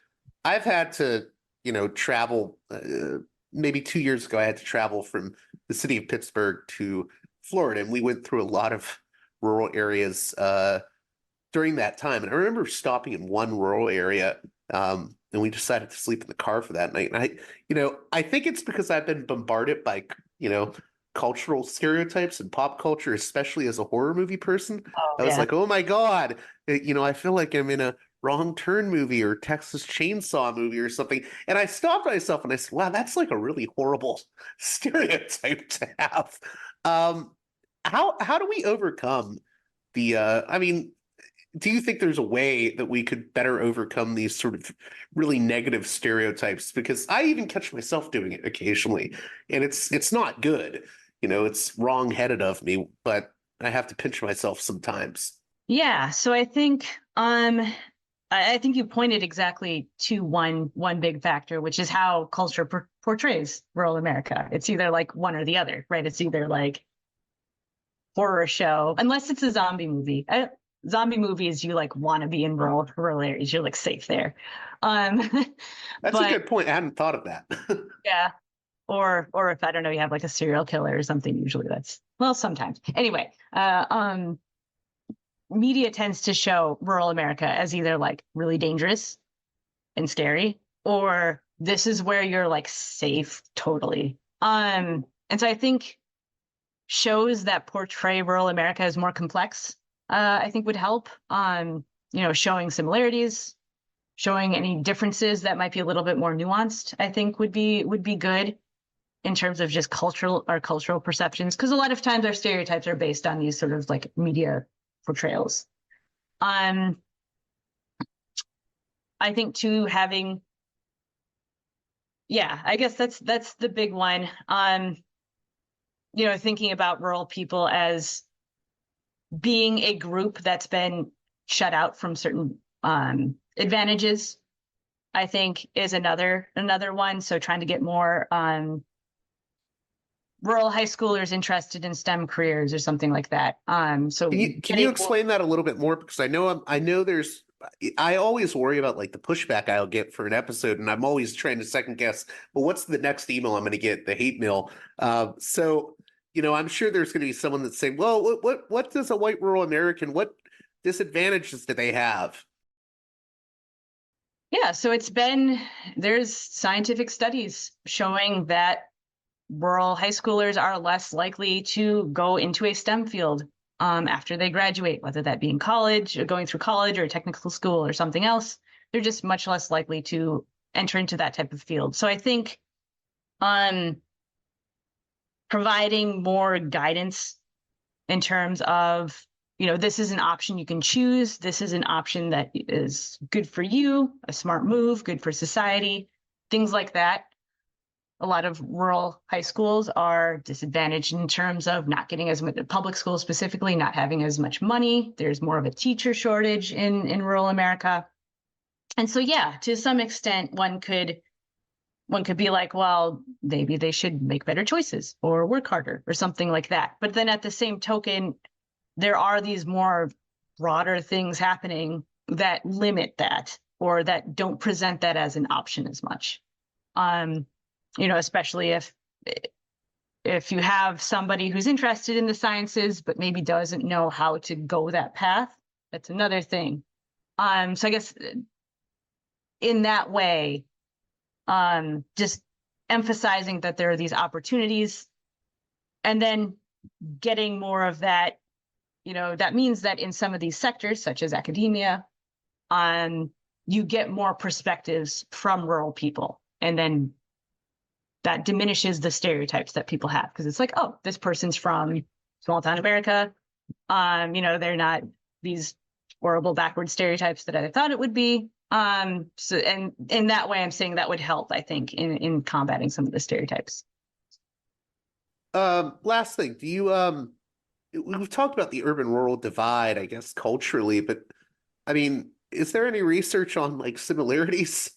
Speaker 1: I've had to, travel. Maybe 2 years ago, I had to travel from the city of Pittsburgh to Florida, and we went through a lot of rural areas during that time. And I remember stopping in one rural area, and we decided to sleep in the car for that night. And I think it's because I've been bombarded by, cultural stereotypes and pop culture, especially as a horror movie person.
Speaker 2: Oh,
Speaker 1: I was
Speaker 2: yeah.
Speaker 1: like, oh my God, I feel like I'm in a Wrong Turn movie or Texas Chainsaw movie or something. And I stopped myself and I said, wow, that's like a really horrible stereotype to have. Um, how do we overcome do you think there's a way that we could better overcome these sort of really negative stereotypes? Because I even catch myself doing it occasionally, and it's not good. It's wrong-headed of me, but I have to pinch myself sometimes.
Speaker 2: Yeah, so I think you pointed exactly to one big factor, which is how culture portrays rural America. It's either like one or the other, right? It's either like horror show, unless it's a zombie movie. Zombie movies, you like want to be in rural areas. You're like safe there. Um,
Speaker 1: That's a
Speaker 2: but
Speaker 1: good point. I hadn't thought of that.
Speaker 2: yeah, or if I don't know, you have like a serial killer or something. Usually that's well, sometimes. Anyway, media tends to show rural America as either like really dangerous and scary, or this is where you're like safe totally. And so I think shows that portray rural America as more complex, I think would help. Showing similarities, showing any differences that might be a little bit more nuanced, I think would be good in terms of just cultural perceptions, because a lot of times our stereotypes are based on these sort of like media portrayals. I think too having, yeah, I guess that's the big one. Thinking about rural people as being a group that's been shut out from certain advantages, I think is another one. So trying to get more rural high schoolers interested in STEM careers or something like that. So
Speaker 1: Can you explain that a little bit more? Because I always worry about like the pushback I'll get for an episode, and I'm always trying to second guess, well, what's the next email I'm going to get, the hate mail? I'm sure there's going to be someone that's saying, well, what does a white rural American, what disadvantages do they have?
Speaker 2: Yeah, so there's scientific studies showing that rural high schoolers are less likely to go into a STEM field after they graduate, whether that be in college or going through college or technical school or something else. They're just much less likely to enter into that type of field. So I think providing more guidance in terms of, this is an option you can choose. This is an option that is good for you, a smart move, good for society, things like that. A lot of rural high schools are disadvantaged in terms of not getting as much, public schools specifically, not having as much money. There's more of a teacher shortage in rural America. And so, yeah, to some extent, one could be like, well, maybe they should make better choices or work harder or something like that. But then at the same token, there are these more broader things happening that limit that or that don't present that as an option as much. Especially if you have somebody who's interested in the sciences but maybe doesn't know how to go that path, that's another thing. So I guess in that way, just emphasizing that there are these opportunities and then getting more of that, that means that in some of these sectors, such as academia, you get more perspectives from rural people. And then that diminishes the stereotypes that people have, because it's like, oh, this person's from small town America. They're not these horrible backward stereotypes that I thought it would be. So, and in that way, I'm saying that would help, I think, in combating some of the stereotypes.
Speaker 1: Last thing, we've talked about the urban rural divide, I guess, culturally, but I mean, is there any research on like similarities?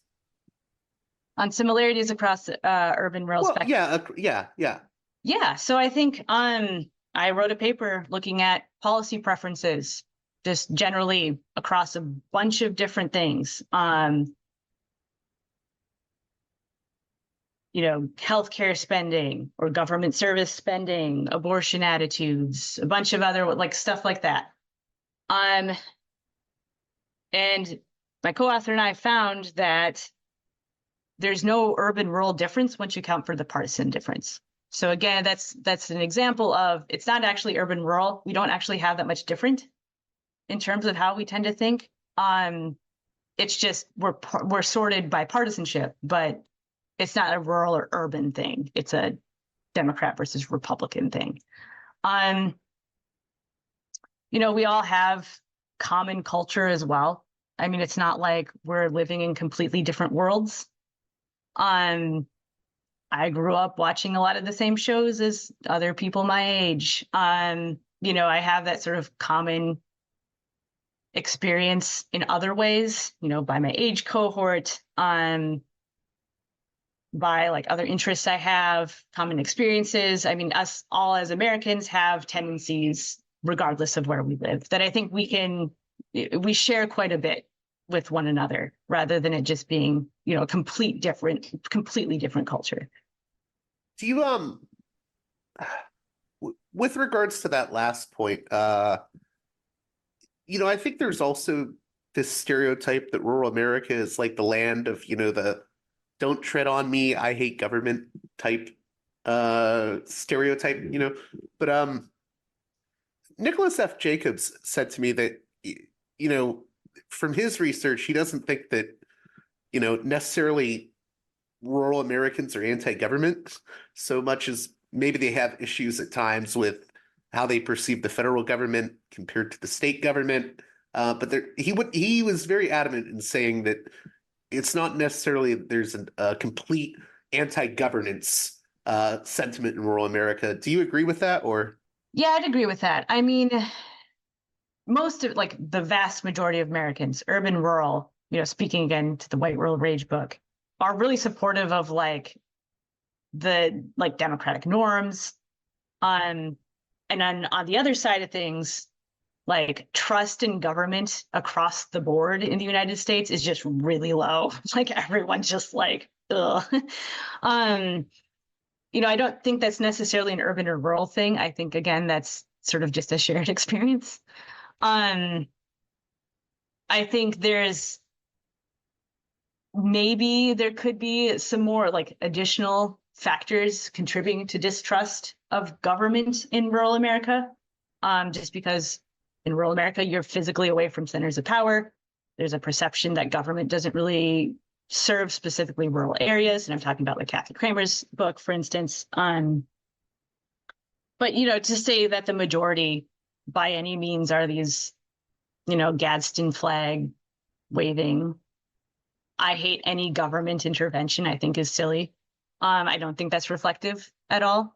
Speaker 2: On similarities across urban rural
Speaker 1: Well,
Speaker 2: spectrum.
Speaker 1: yeah.
Speaker 2: Yeah, so I think I wrote a paper looking at policy preferences just generally across a bunch of different things. Healthcare spending or government service spending, abortion attitudes, a bunch of other like stuff like that. And my co-author and I found that there's no urban-rural difference once you account for the partisan difference. So again, that's an example of it's not actually urban-rural. We don't actually have that much different in terms of how we tend to think. It's just we're sorted by partisanship, but it's not a rural or urban thing. It's a Democrat versus Republican thing. We all have common culture as well. I mean, it's not like we're living in completely different worlds. I grew up watching a lot of the same shows as other people my age. I have that sort of common experience in other ways, by my age cohort, by like other interests I have, common experiences. I mean, us all as Americans have tendencies, regardless of where we live, that I think we share quite a bit with one another, rather than it just being, a completely different culture.
Speaker 1: Do you with regards to that last point, I think there's also this stereotype that rural America is like the land of, the don't tread on me, I hate government type stereotype, But Nicholas F. Jacobs said to me that, from his research, he doesn't think that, necessarily rural Americans are anti-government so much as maybe they have issues at times with how they perceive the federal government compared to the state government. But he was very adamant in saying that it's not necessarily there's a complete anti-governance sentiment in rural America. Do you agree with that, or?
Speaker 2: Yeah, I'd agree with that. I mean, most of like the vast majority of Americans, urban, rural, speaking again to the White Rural Rage book, are really supportive of like the like democratic norms. And then on the other side of things, like trust in government across the board in the United States is just really low. Like everyone's just like, ugh. I don't think that's necessarily an urban or rural thing. I think again, that's sort of just a shared experience. I think maybe there could be some more like additional factors contributing to distrust of government in rural America. Just because in rural America, you're physically away from centers of power. There's a perception that government doesn't really serve specifically rural areas. And I'm talking about like Kathy Kramer's book, for instance. But, to say that the majority by any means are these, Gadsden flag waving, I hate any government intervention, I think is silly. I don't think that's reflective at all.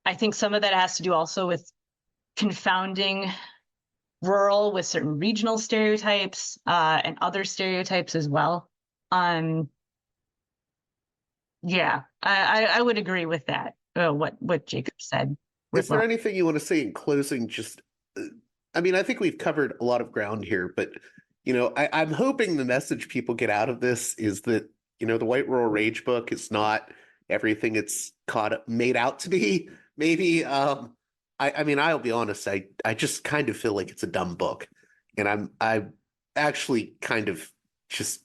Speaker 2: I think some of that has to do also with confounding rural with certain regional stereotypes and other stereotypes as well. Yeah, I would agree with that, what Jacob said.
Speaker 1: Is there anything you want to say in closing? Just, I mean, I think we've covered a lot of ground here, but, I'm hoping the message people get out of this is that, the White Rural Rage book is not everything it's made out to be. Maybe, I mean, I'll be honest, I just kind of feel like it's a dumb book. And I'm actually kind of just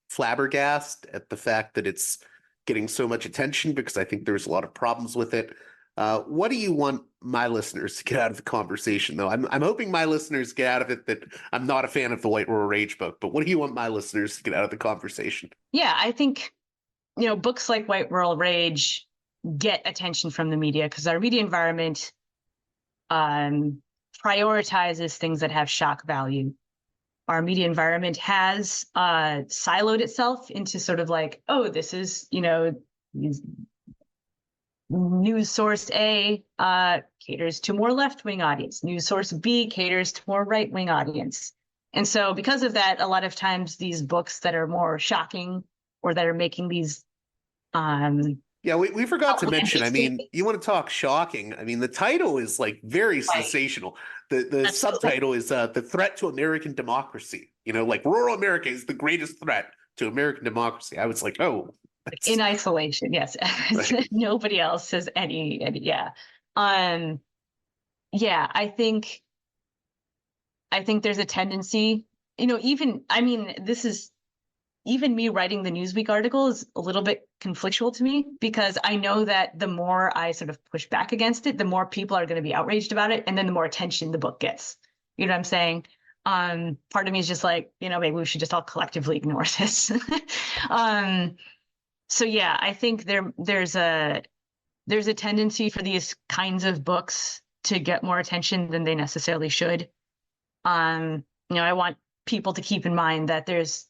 Speaker 1: flabbergasted at the fact that it's getting so much attention because I think there's a lot of problems with it. What do you want my listeners to get out of the conversation, though? I'm hoping my listeners get out of it that I'm not a fan of the White Rural Rage book, but what do you want my listeners to get out of the conversation?
Speaker 2: Yeah, I think, books like White Rural Rage get attention from the media because our media environment prioritizes things that have shock value. Our media environment has siloed itself into sort of like, oh, this is, news source A caters to more left-wing audience. News source B caters to more right-wing audience. And so because of that, a lot of times these books that are more shocking or that are making these
Speaker 1: yeah, we forgot to mention, I mean, you want to talk shocking. I mean, the title is like very sensational. The subtitle is The Threat to American Democracy. You know, like rural America is the greatest threat to American democracy. I was like, oh.
Speaker 2: In isolation, yes. Right. Nobody else has any, yeah. Yeah, I think there's a tendency, even, I mean, this is, even me writing the Newsweek article is a little bit conflictual to me, because I know that the more I sort of push back against it, the more people are going to be outraged about it, and then the more attention the book gets. You know what I'm saying? Part of me is just like, maybe we should just all collectively ignore this. So yeah, I think there's a tendency for these kinds of books to get more attention than they necessarily should. I want people to keep in mind that there's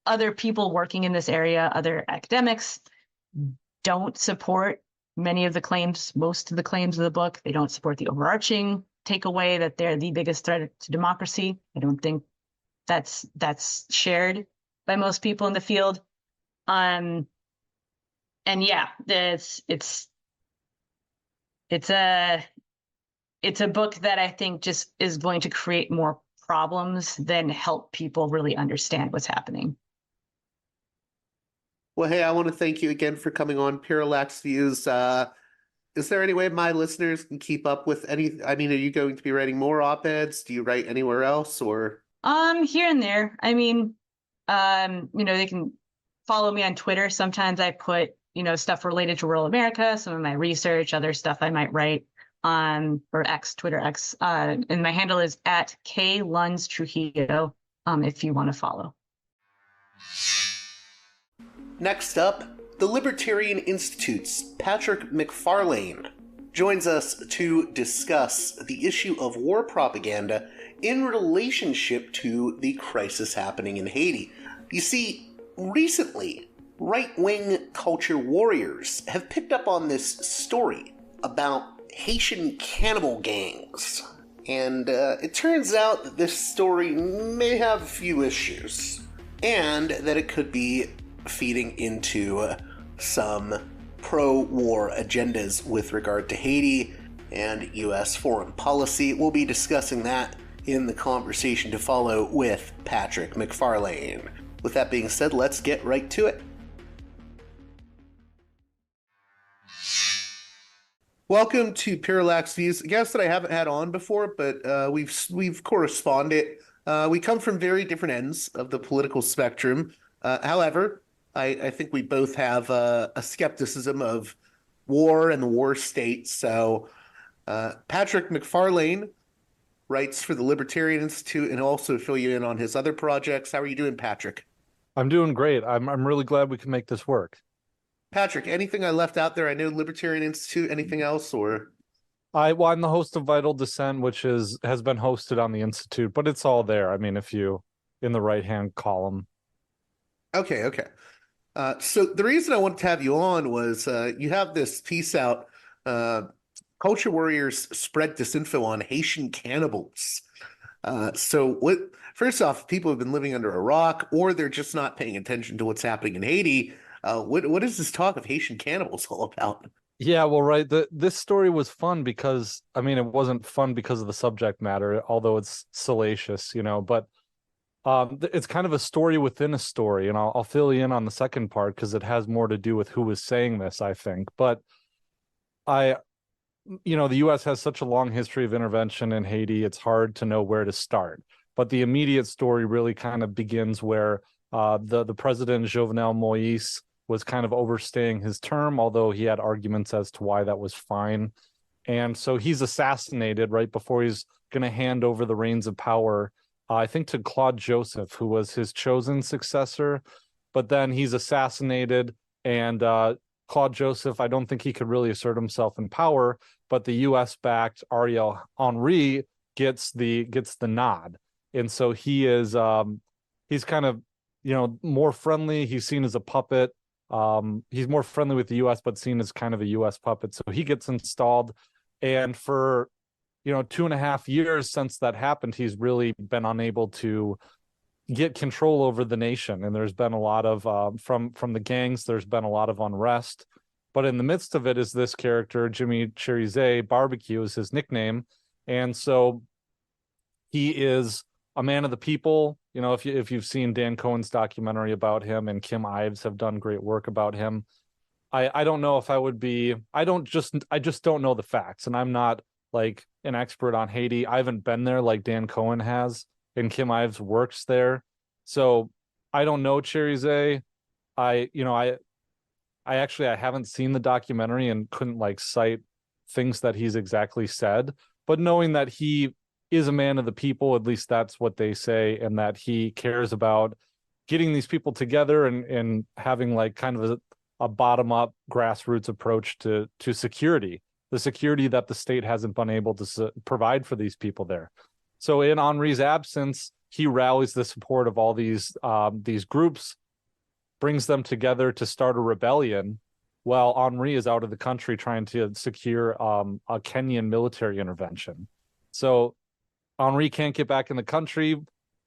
Speaker 2: other people working in this area, other academics don't support most of the claims of the book. They don't support the overarching takeaway that they're the biggest threat to democracy. I don't think that's shared by most people in the field. And yeah, it's a book that I think just is going to create more problems than help people really understand what's happening.
Speaker 1: Well, hey, I want to thank you again for coming on Parallax Views. Is there any way my listeners can keep up with any? I mean, are you going to be writing more op-eds? Do you write anywhere else, or?
Speaker 2: Here and there. I mean, they can follow me on Twitter. Sometimes I put, stuff related to rural America, some of my research, other stuff I might write, or X, Twitter X. And my handle is at K Lunz Trujillo, if you want to follow.
Speaker 1: Next up, the Libertarian Institute's Patrick McFarlane joins us to discuss the issue of war propaganda in relationship to the crisis happening in Haiti. You see, recently, right-wing culture warriors have picked up on this story about Haitian cannibal gangs. And it turns out that this story may have a few issues, and that it could be feeding into some pro-war agendas with regard to Haiti and U.S. foreign policy. We'll be discussing that in the conversation to follow with Patrick McFarlane. With that being said, let's get right to it. Welcome to Parallax Views, a guest that I haven't had on before, but we've corresponded. We come from very different ends of the political spectrum. However, I think we both have a skepticism of war and the war state. So Patrick McFarlane writes for the Libertarian Institute and also fill you in on his other projects. How are you doing, Patrick?
Speaker 3: I'm doing great. I'm really glad we can make this work.
Speaker 1: Patrick, anything I left out there? I know Libertarian Institute, anything else, or?
Speaker 3: I'm the host of Vital Dissent, which has been hosted on the Institute, but it's all there. I mean, if you in the right-hand column.
Speaker 1: Okay. So the reason I wanted to have you on was you have this piece out, Culture Warriors Spread Disinfo on Haitian Cannibals. First off, people have been living under a rock, or they're just not paying attention to what's happening in Haiti. What is this talk of Haitian cannibals all about?
Speaker 3: Yeah, well, right. This story was fun because, I mean, it wasn't fun because of the subject matter, although it's salacious, but it's kind of a story within a story, and I'll fill you in on the second part because it has more to do with who was saying this, I think. But the U.S. has such a long history of intervention in Haiti, it's hard to know where to start. But the immediate story really kind of begins where the president, Jovenel Moïse, was kind of overstaying his term, although he had arguments as to why that was fine. And so he's assassinated right before he's going to hand over the reins of power, I think, to Claude Joseph, who was his chosen successor. But then he's assassinated, and Claude Joseph, I don't think he could really assert himself in power, but the U.S.-backed Ariel Henry gets the nod. And so he is he's kind of, more friendly. He's seen as a puppet. He's more friendly with the U.S., but seen as kind of a U.S. puppet. So he gets installed, and for 2.5 years since that happened, he's really been unable to get control over the nation. And there's been a lot of from the gangs. There's been a lot of unrest. But in the midst of it is this character, Jimmy Cherize. Barbecue is his nickname, and so he is a man of the people. If you've seen Dan Cohen's documentary about him, and Kim Ives have done great work about him. I don't know if I would be. I just don't know the facts, and I'm not like an expert on Haiti. I haven't been there like Dan Cohen has, and Kim Ives works there, so I don't know Cherize. I haven't seen the documentary and couldn't like cite things that he's exactly said, but knowing that he is a man of the people, at least that's what they say, and that he cares about getting these people together and having like kind of a bottom-up grassroots approach to security, the security that the state hasn't been able to provide for these people there. So in Henri's absence, he rallies the support of all these groups, brings them together to start a rebellion, while Henri is out of the country trying to secure a Kenyan military intervention. So Henri can't get back in the country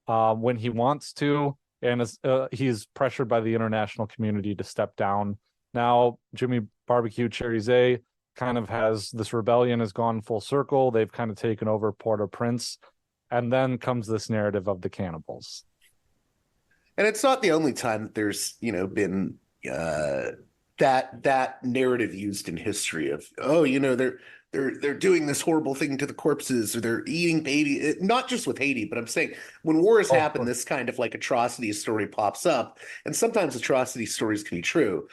Speaker 3: when he wants to, and he's pressured by the international community to step down. Now, Jimmy Barbecue Cherize kind of this rebellion has gone full circle. They've kind of taken over Port-au-Prince, and then comes this narrative of the cannibals.
Speaker 1: And it's not the only time that there's, been that narrative used in history of, they're doing this horrible thing to the corpses, or they're eating baby. Not just with Haiti, but I'm saying when wars happen, this kind of like atrocity story pops up, and sometimes atrocity stories can be true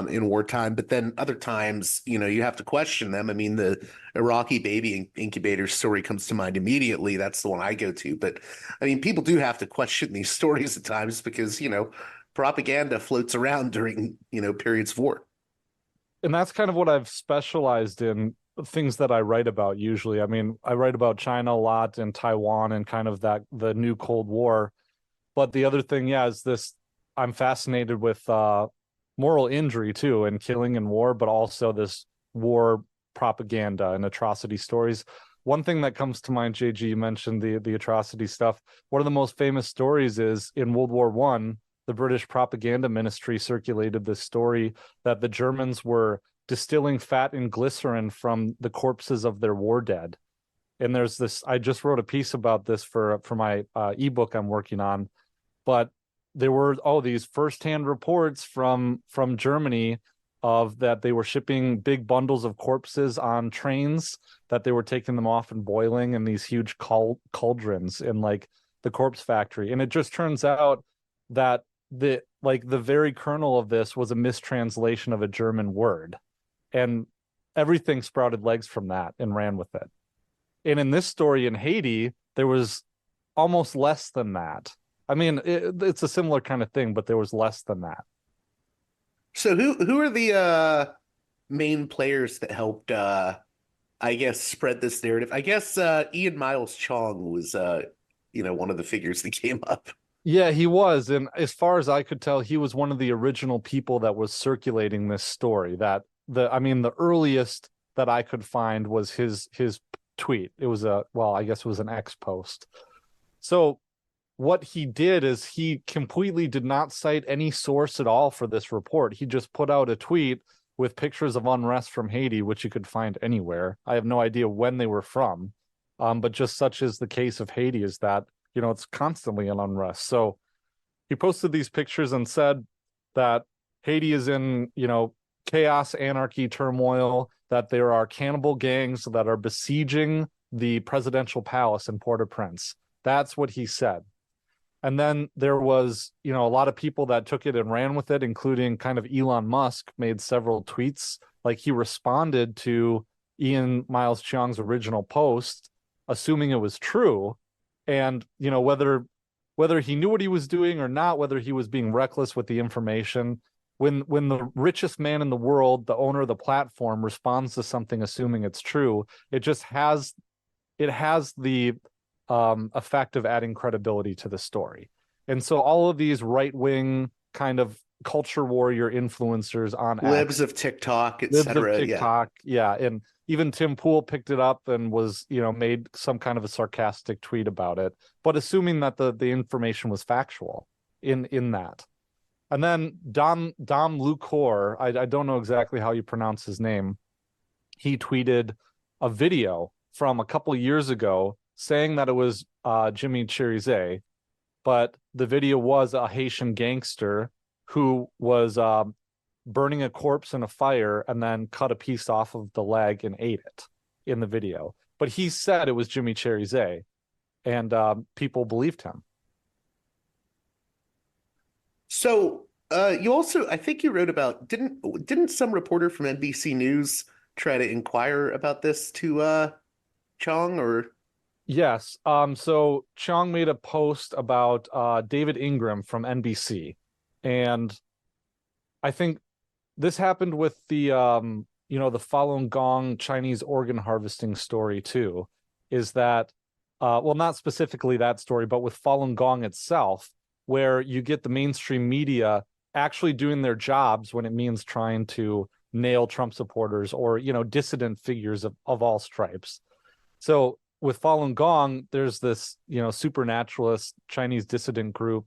Speaker 1: in wartime, but then other times, you have to question them. I mean, the Iraqi baby incubator story comes to mind immediately. That's the one I go to. But I mean, people do have to question these stories at times because, propaganda floats around during, periods of war.
Speaker 3: And that's kind of what I've specialized in, things that I write about usually. I mean, I write about China a lot and Taiwan and kind of the new Cold War. But the other thing, is this, I'm fascinated with moral injury too, and killing and war, but also this war propaganda and atrocity stories. One thing that comes to mind, JG, you mentioned the atrocity stuff. One of the most famous stories is in World War I, the British propaganda ministry circulated this story that the Germans were distilling fat and glycerin from the corpses of their war dead. And there's this, I just wrote a piece about this for my ebook I'm working on, but there were these firsthand reports from Germany of that they were shipping big bundles of corpses on trains, that they were taking them off and boiling in these huge cauldrons in like the corpse factory. And it just turns out that the very kernel of this was a mistranslation of a German word, and everything sprouted legs from that and ran with it. And in this story in Haiti, there was almost less than that. I mean, it's a similar kind of thing, but there was less than that.
Speaker 1: So who are the main players that helped, I guess, spread this narrative? I guess Ian Miles Chong was, one of the figures that came up.
Speaker 3: Yeah, he was. And as far as I could tell, he was one of the original people that was circulating this story. That the earliest that I could find was his tweet. It was I guess it was an X post. So what he did is he completely did not cite any source at all for this report. He just put out a tweet with pictures of unrest from Haiti, which you could find anywhere. I have no idea when they were from. But just such is the case of Haiti, is that it's constantly in unrest. So he posted these pictures and said that Haiti is in, chaos, anarchy, turmoil, that there are cannibal gangs that are besieging the presidential palace in Port-au-Prince. That's what he said. And then there was, a lot of people that took it and ran with it, including kind of Elon Musk made several tweets. Like he responded to Ian Miles Cheong's original post, assuming it was true. And, whether he knew what he was doing or not, whether he was being reckless with the information, when the richest man in the world, the owner of the platform, responds to something assuming it's true, it has the effect of adding credibility to the story. And so all of these right-wing kind of culture warrior influencers on
Speaker 1: Libs
Speaker 3: X,
Speaker 1: of TikTok,
Speaker 3: libs of
Speaker 1: etc.
Speaker 3: TikTok, yeah, and even Tim Pool picked it up and was, made some kind of a sarcastic tweet about it, but assuming that the information was factual in that. And then Dom Lucor, I don't know exactly how you pronounce his name. He tweeted a video from a couple of years ago saying that it was Jimmy Cherize, but the video was a Haitian gangster who was burning a corpse in a fire and then cut a piece off of the leg and ate it in the video. But he said it was Jimmy Cherize, and people believed him.
Speaker 1: So you also, I think you wrote about, didn't some reporter from NBC News try to inquire about this to Chong, or?
Speaker 3: Yes. So Chong made a post about David Ingram from NBC, and I think this happened with the the Falun Gong Chinese organ harvesting story too. Is that well, not specifically that story, but with Falun Gong itself, where you get the mainstream media actually doing their jobs when it means trying to nail Trump supporters or dissident figures of all stripes. So with Falun Gong, there's this supernaturalist Chinese dissident group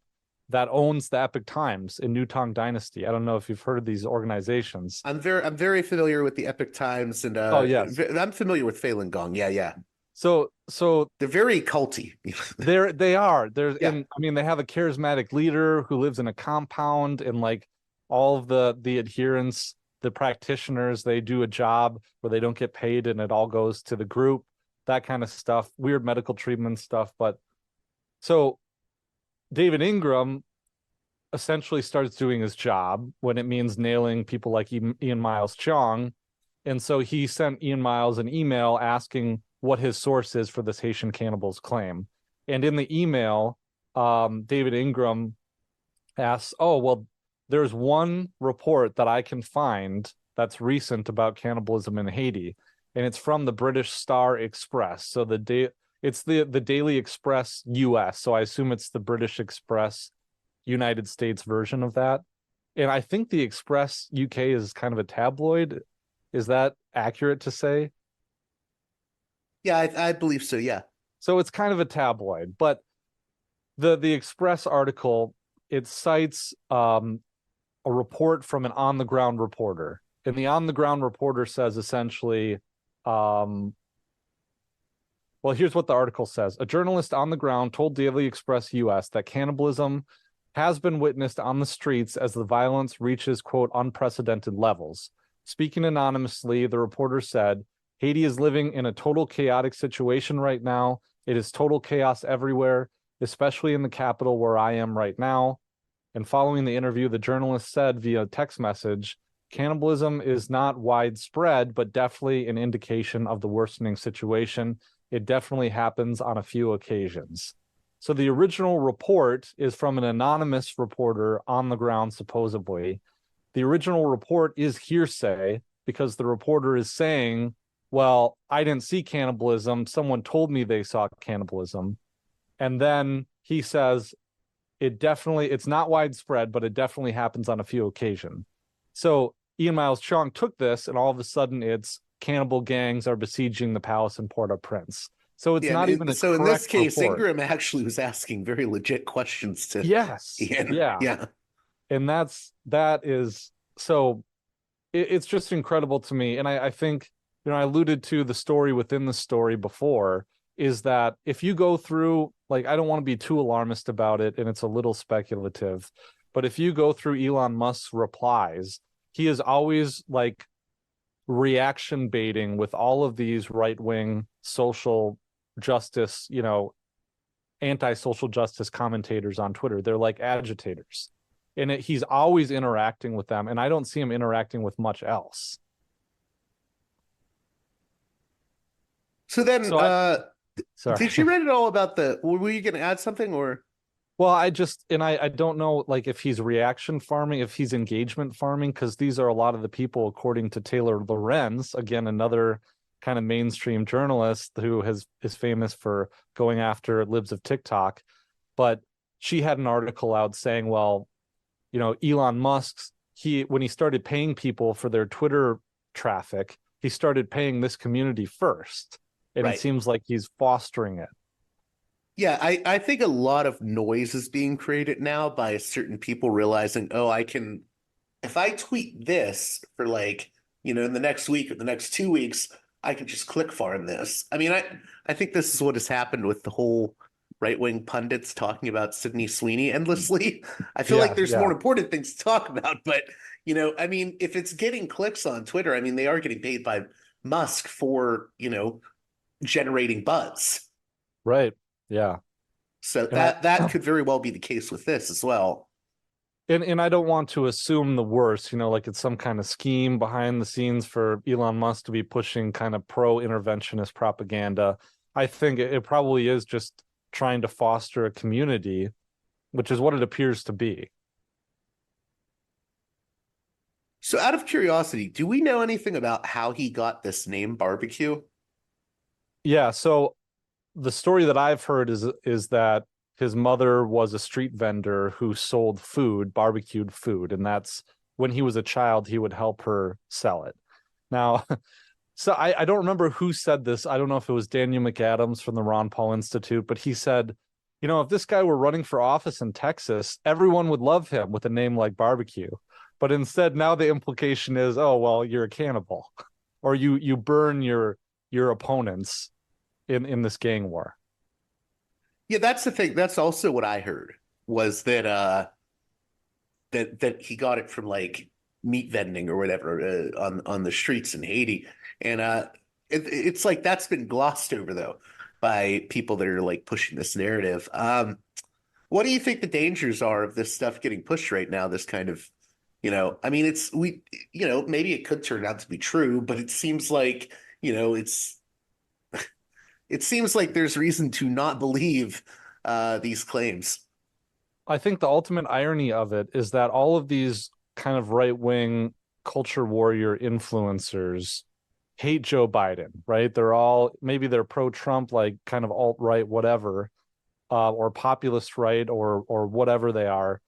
Speaker 3: that owns the Epoch Times in New Tang Dynasty. I don't know if you've heard of these organizations.
Speaker 1: I'm very familiar with the Epoch Times, and
Speaker 3: oh yes,
Speaker 1: I'm familiar with Falun Gong. Yeah.
Speaker 3: So
Speaker 1: they're very culty.
Speaker 3: they are. There's
Speaker 1: yeah.
Speaker 3: and I mean they have a charismatic leader who lives in a compound, and like all of the adherents, the practitioners, they do a job where they don't get paid and it all goes to the group, that kind of stuff, weird medical treatment stuff. But so David Ingram essentially starts doing his job when it means nailing people like Ian Miles Cheong. And so he sent Ian Miles an email asking what his source is for this Haitian cannibals claim. And in the email, David Ingram asks, oh, well, there's one report that I can find that's recent about cannibalism in Haiti, and it's from the British Star Express. So it's the Daily Express US. So I assume it's the British Express United States version of that. And I think the Express UK is kind of a tabloid. Is that accurate to say?
Speaker 1: Yeah, I believe so, yeah.
Speaker 3: So it's kind of a tabloid, but the Express article, it cites a report from an on-the-ground reporter. And the on-the-ground reporter says essentially, well, here's what the article says. A journalist on the ground told Daily Express US that cannibalism has been witnessed on the streets as the violence reaches, quote, unprecedented levels. Speaking anonymously, the reporter said, Haiti is living in a total chaotic situation right now. It is total chaos everywhere, especially in the capital where I am right now. And following the interview, the journalist said via text message, cannibalism is not widespread, but definitely an indication of the worsening situation. It definitely happens on a few occasions. So the original report is from an anonymous reporter on the ground, supposedly. The original report is hearsay because the reporter is saying, well, I didn't see cannibalism. Someone told me they saw cannibalism. And then he says, it's not widespread, but it definitely happens on a few occasions. So Ian Miles Cheong took this, and all of a sudden it's cannibal gangs are besieging the palace in Port-au-Prince. So it's not even a
Speaker 1: so in this case,
Speaker 3: report.
Speaker 1: Ingram actually was asking very legit questions to Ian.
Speaker 3: Yeah. And that is so it's just incredible to me. And I think, I alluded to the story within the story before, is that if you go through, like, I don't want to be too alarmist about it, and it's a little speculative, but if you go through Elon Musk's replies, he is always like reaction baiting with all of these right-wing social justice, anti-social justice commentators on Twitter. They're like agitators. And he's always interacting with them, and I don't see him interacting with much else.
Speaker 1: So then,
Speaker 3: sorry.
Speaker 1: did you read it all about were you going to add something, or?
Speaker 3: Well, I don't know, like, if he's reaction farming, if he's engagement farming, because these are a lot of the people, according to Taylor Lorenz, again, another kind of mainstream journalist who is famous for going after libs of TikTok. But she had an article out saying, well, Elon Musk's, when he started paying people for their Twitter traffic, he started paying this community first. And
Speaker 1: Right.
Speaker 3: it seems like he's fostering it.
Speaker 1: Yeah, I think a lot of noise is being created now by certain people realizing, oh, if I tweet this for in the next week or the next 2 weeks, I can just click farm this. I mean, I think this is what has happened with the whole right-wing pundits talking about Sydney Sweeney endlessly. I feel like there's more important things to talk about, but I mean, if it's getting clicks on Twitter, I mean, they are getting paid by Musk for, generating buzz.
Speaker 3: Right. Yeah.
Speaker 1: So that could very well be the case with this as well.
Speaker 3: And I don't want to assume the worst, like it's some kind of scheme behind the scenes for Elon Musk to be pushing kind of pro-interventionist propaganda. I think it probably is just trying to foster a community, which is what it appears to be.
Speaker 1: So out of curiosity, do we know anything about how he got this name barbecue?
Speaker 3: Yeah, so the story that I've heard is that his mother was a street vendor who sold food, barbecued food, and that's when he was a child, he would help her sell it. Now, so I don't remember who said this. I don't know if it was Daniel McAdams from the Ron Paul Institute, but he said, if this guy were running for office in Texas, everyone would love him with a name like barbecue. But instead, now the implication is, oh, well, you're a cannibal, or you burn your opponents in this gang war.
Speaker 1: Yeah, that's the thing. That's also what I heard, was that that he got it from meat vending or whatever on the streets in Haiti, and it's like that's been glossed over though by people that are pushing this narrative. What do you think the dangers are of this stuff getting pushed right now? This kind of, I mean, maybe it could turn out to be true, but it seems like it seems like there's reason to not believe these claims.
Speaker 3: I think the ultimate irony of it is that all of these kind of right-wing culture warrior influencers hate Joe Biden, right? Maybe they're pro-Trump, like kind of alt-right, whatever, or populist right, or whatever they are.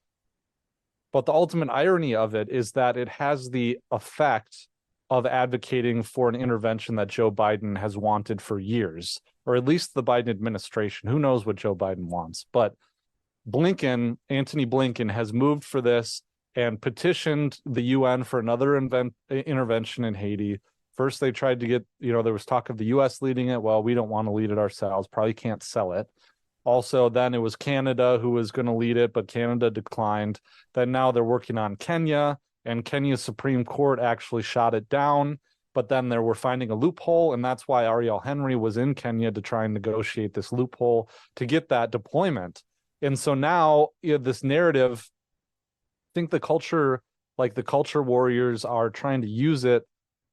Speaker 3: But the ultimate irony of it is that it has the effect of advocating for an intervention that Joe Biden has wanted for years, or at least the Biden administration. Who knows what Joe Biden wants? But Antony Blinken has moved for this and petitioned the UN for another intervention in Haiti. First, they tried to get, there was talk of the US leading it. Well, we don't want to lead it ourselves, probably can't sell it. Also, then it was Canada who was going to lead it, but Canada declined. Then now they're working on Kenya, and Kenya's Supreme Court actually shot it down. But then they were finding a loophole, and that's why Ariel Henry was in Kenya to try and negotiate this loophole to get that deployment. And so now this narrative, I think the culture warriors are trying to use it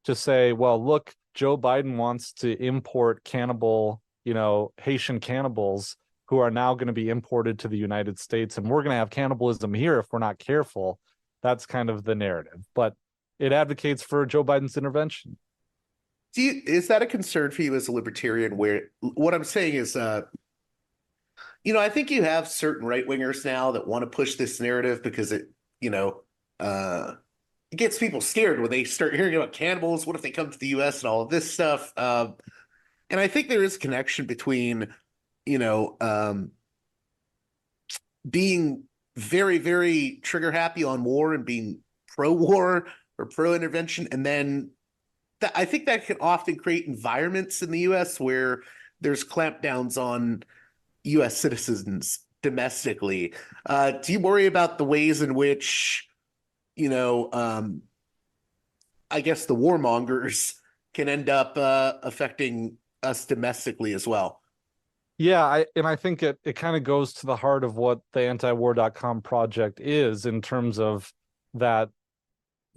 Speaker 3: to say, well, look, Joe Biden wants to import Haitian cannibals who are now going to be imported to the United States, and we're going to have cannibalism here if we're not careful. That's kind of the narrative, but it advocates for Joe Biden's intervention.
Speaker 1: Is that a concern for you as a libertarian? Where what I'm saying is, I think you have certain right wingers now that want to push this narrative because it gets people scared when they start hearing about cannibals. What if they come to the U.S. and all of this stuff? And I think there is a connection between, being very, very trigger happy on war and being pro-war or pro-intervention. And then I think that can often create environments in the U.S. where there's clampdowns on U.S. citizens domestically. Do you worry about the ways in which, I guess the warmongers can end up affecting us domestically as well?
Speaker 3: Yeah, I think it kind of goes to the heart of what the antiwar.com project is, in terms of that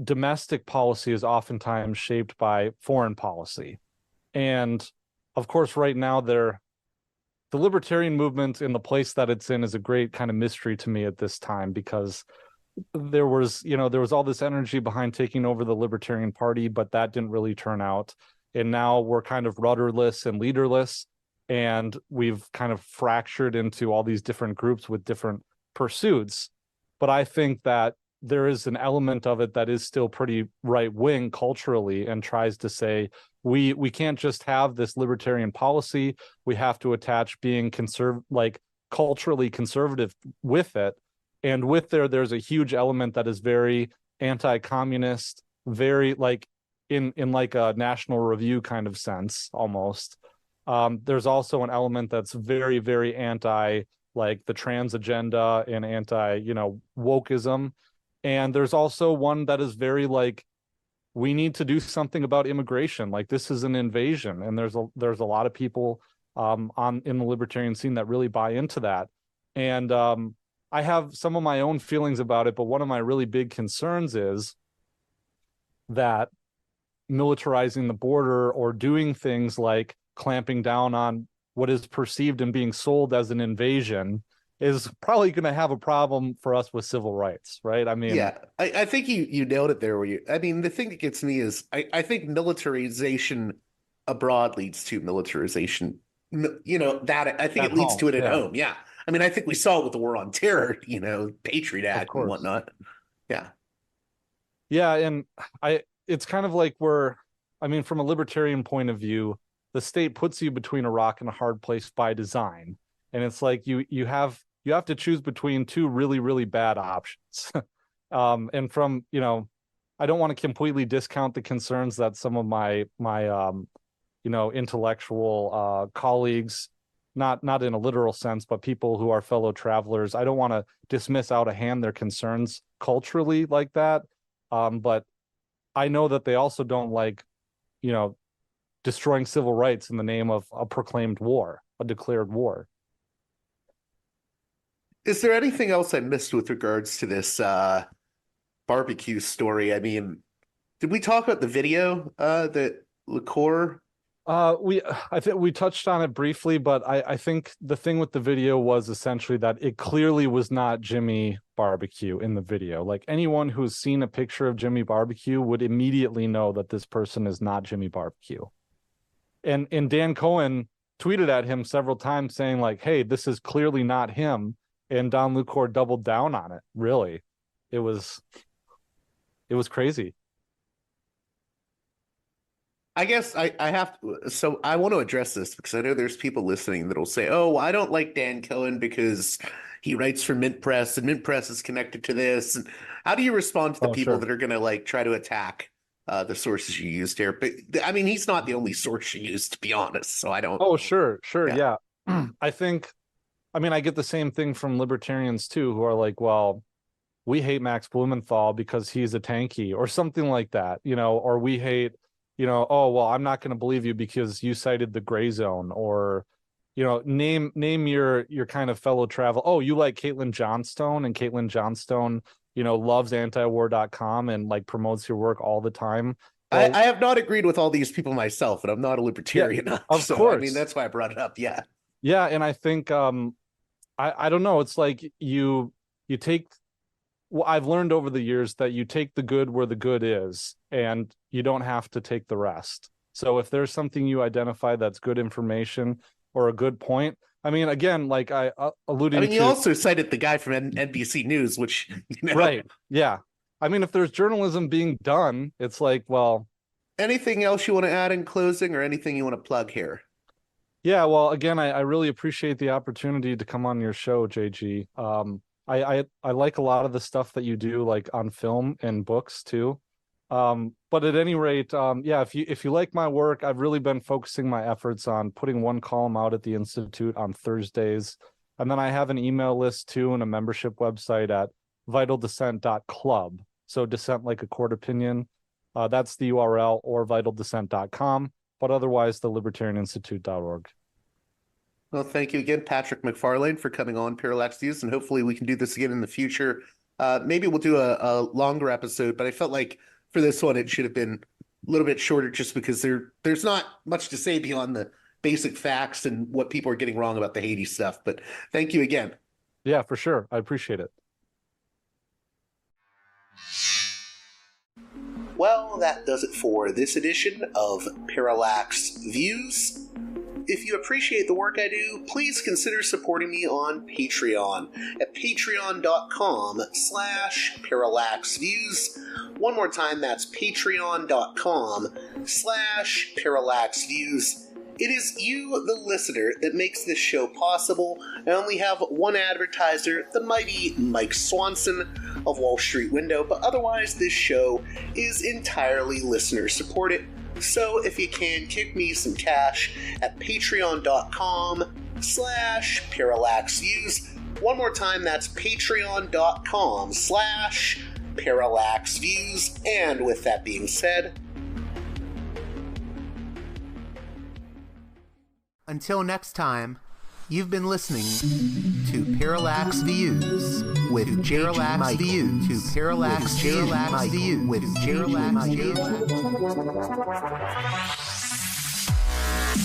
Speaker 3: domestic policy is oftentimes shaped by foreign policy. And of course, right now the libertarian movement in the place that it's in is a great kind of mystery to me at this time, because there was all this energy behind taking over the Libertarian Party, but that didn't really turn out. And now we're kind of rudderless and leaderless, and we've kind of fractured into all these different groups with different pursuits. But I think that there is an element of it that is still pretty right-wing culturally and tries to say, we can't just have this libertarian policy. We have to attach being culturally conservative with it. And with there's a huge element that is very anti-communist, very like in like a National Review kind of sense almost. There's also an element that's very, very anti like the trans agenda and anti, wokeism. And there's also one that is very like, we need to do something about immigration. Like this is an invasion, and there's a lot of people in the libertarian scene that really buy into that. And I have some of my own feelings about it, but one of my really big concerns is that militarizing the border or doing things like clamping down on what is perceived and being sold as an invasion is probably going to have a problem for us with civil rights, right? I mean,
Speaker 1: yeah, I think you nailed it there. The thing that gets me is I think militarization abroad leads to militarization. That I think
Speaker 3: at
Speaker 1: it leads
Speaker 3: home,
Speaker 1: to it at
Speaker 3: yeah.
Speaker 1: home. Yeah, I mean, I think we saw it with the war on terror. Patriot Act and whatnot. Yeah,
Speaker 3: yeah, and it's kind of like from a libertarian point of view, the state puts you between a rock and a hard place by design. And it's like you have to choose between two really, really bad options. And from, I don't want to completely discount the concerns that some of my intellectual colleagues, not in a literal sense, but people who are fellow travelers, I don't want to dismiss out of hand their concerns culturally like that. But I know that they also don't like, destroying civil rights in the name of a proclaimed war, a declared war.
Speaker 1: Is there anything else I missed with regards to this barbecue story? I mean, did we talk about the video that liqueur?
Speaker 3: I think we touched on it briefly, but I think the thing with the video was essentially that it clearly was not Jimmy Barbecue in the video. Like anyone who's seen a picture of Jimmy Barbecue would immediately know that this person is not Jimmy Barbecue. And Dan Cohen tweeted at him several times saying like, hey, this is clearly not him. And Don Lucore doubled down on it. Really, it was crazy.
Speaker 1: I guess I have to, so I want to address this because I know there's people listening that'll say, "Oh, I don't like Dan Cohen because he writes for Mint Press and Mint Press is connected to this." And how do you respond to the people
Speaker 3: Sure.
Speaker 1: that are going to like try to attack the sources you used here? But I mean, he's not the only source you used, to be honest. So I don't.
Speaker 3: Oh, sure,
Speaker 1: Yeah.
Speaker 3: yeah. I get the same thing from libertarians too, who are like, well, we hate Max Blumenthal because he's a tanky or something like that, or we hate, oh, well, I'm not going to believe you because you cited the gray zone, or, name your kind of fellow travel. Oh, you like Caitlin Johnstone, and Caitlin Johnstone, loves antiwar.com and like promotes your work all the time. Well,
Speaker 1: I have not agreed with all these people myself, and I'm not a libertarian.
Speaker 3: Yeah, of
Speaker 1: so,
Speaker 3: course.
Speaker 1: I mean, that's why I brought it up. Yeah.
Speaker 3: Yeah, and I think I don't know. It's like you take. Well, I've learned over the years that you take the good where the good is, and you don't have to take the rest. So if there's something you identify that's good information or a good point, I mean, again, like I alluded to.
Speaker 1: You also cited the guy from NBC News, which
Speaker 3: right, yeah. I mean, if there's journalism being done, it's like, well.
Speaker 1: Anything else you want to add in closing, or anything you want to plug here?
Speaker 3: Yeah, well, again, I really appreciate the opportunity to come on your show, JG. I like a lot of the stuff that you do, like on film and books too. But at any rate, yeah, if you like my work, I've really been focusing my efforts on putting one column out at the Institute on Thursdays. And then I have an email list too and a membership website at vitaldissent.club. So dissent like a court opinion. That's the URL, or vitaldissent.com. But otherwise, the libertarianinstitute.org.
Speaker 1: Well, thank you again, Patrick McFarlane, for coming on Parallax Views, and hopefully we can do this again in the future. Maybe we'll do a longer episode, but I felt like for this one it should have been a little bit shorter just because there's not much to say beyond the basic facts and what people are getting wrong about the Haiti stuff. But thank you again.
Speaker 3: Yeah, for sure. I appreciate it.
Speaker 1: Well, that does it for this edition of Parallax Views. if you appreciate the work I do, please consider supporting me on Patreon at patreon.com/Parallax Views. One more time, that's patreon.com/Parallax Views. It is you, the listener, that makes this show possible. I only have one advertiser, the mighty Mike Swanson of Wall Street Window, but otherwise this show is entirely listener-supported. So if you can, kick me some cash at patreon.com/Parallax Views. One more time, that's patreon.com/Parallax Views. And with that being said, until next time, you've been listening to Parallax Views with Parallax Views to Parallax Views with Parallax Views.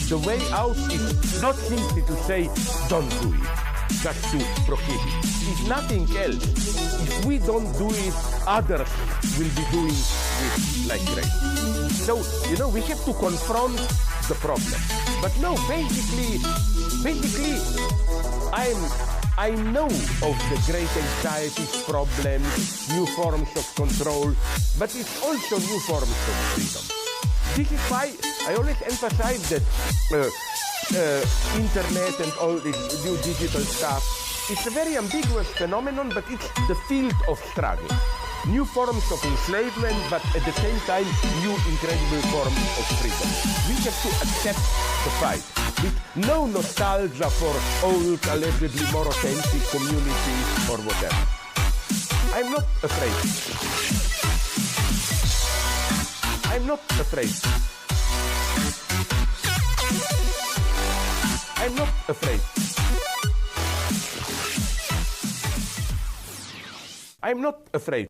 Speaker 4: The way out is not simply to say, don't do it, just to prohibit. It's nothing else. If we don't do it, others will be doing it like crazy. So, we have to confront the problem. But no, basically, I know of the great anxieties, problems, new forms of control, but it's also new forms of freedom. This is why I always emphasize that internet and all this new digital stuff, it's a very ambiguous phenomenon, but it's the field of struggle. New forms of enslavement, but at the same time, new incredible forms of freedom. We have to accept the fight with no nostalgia for old, allegedly more authentic communities or whatever. I'm not afraid. I'm not afraid. I'm not afraid. I'm not afraid.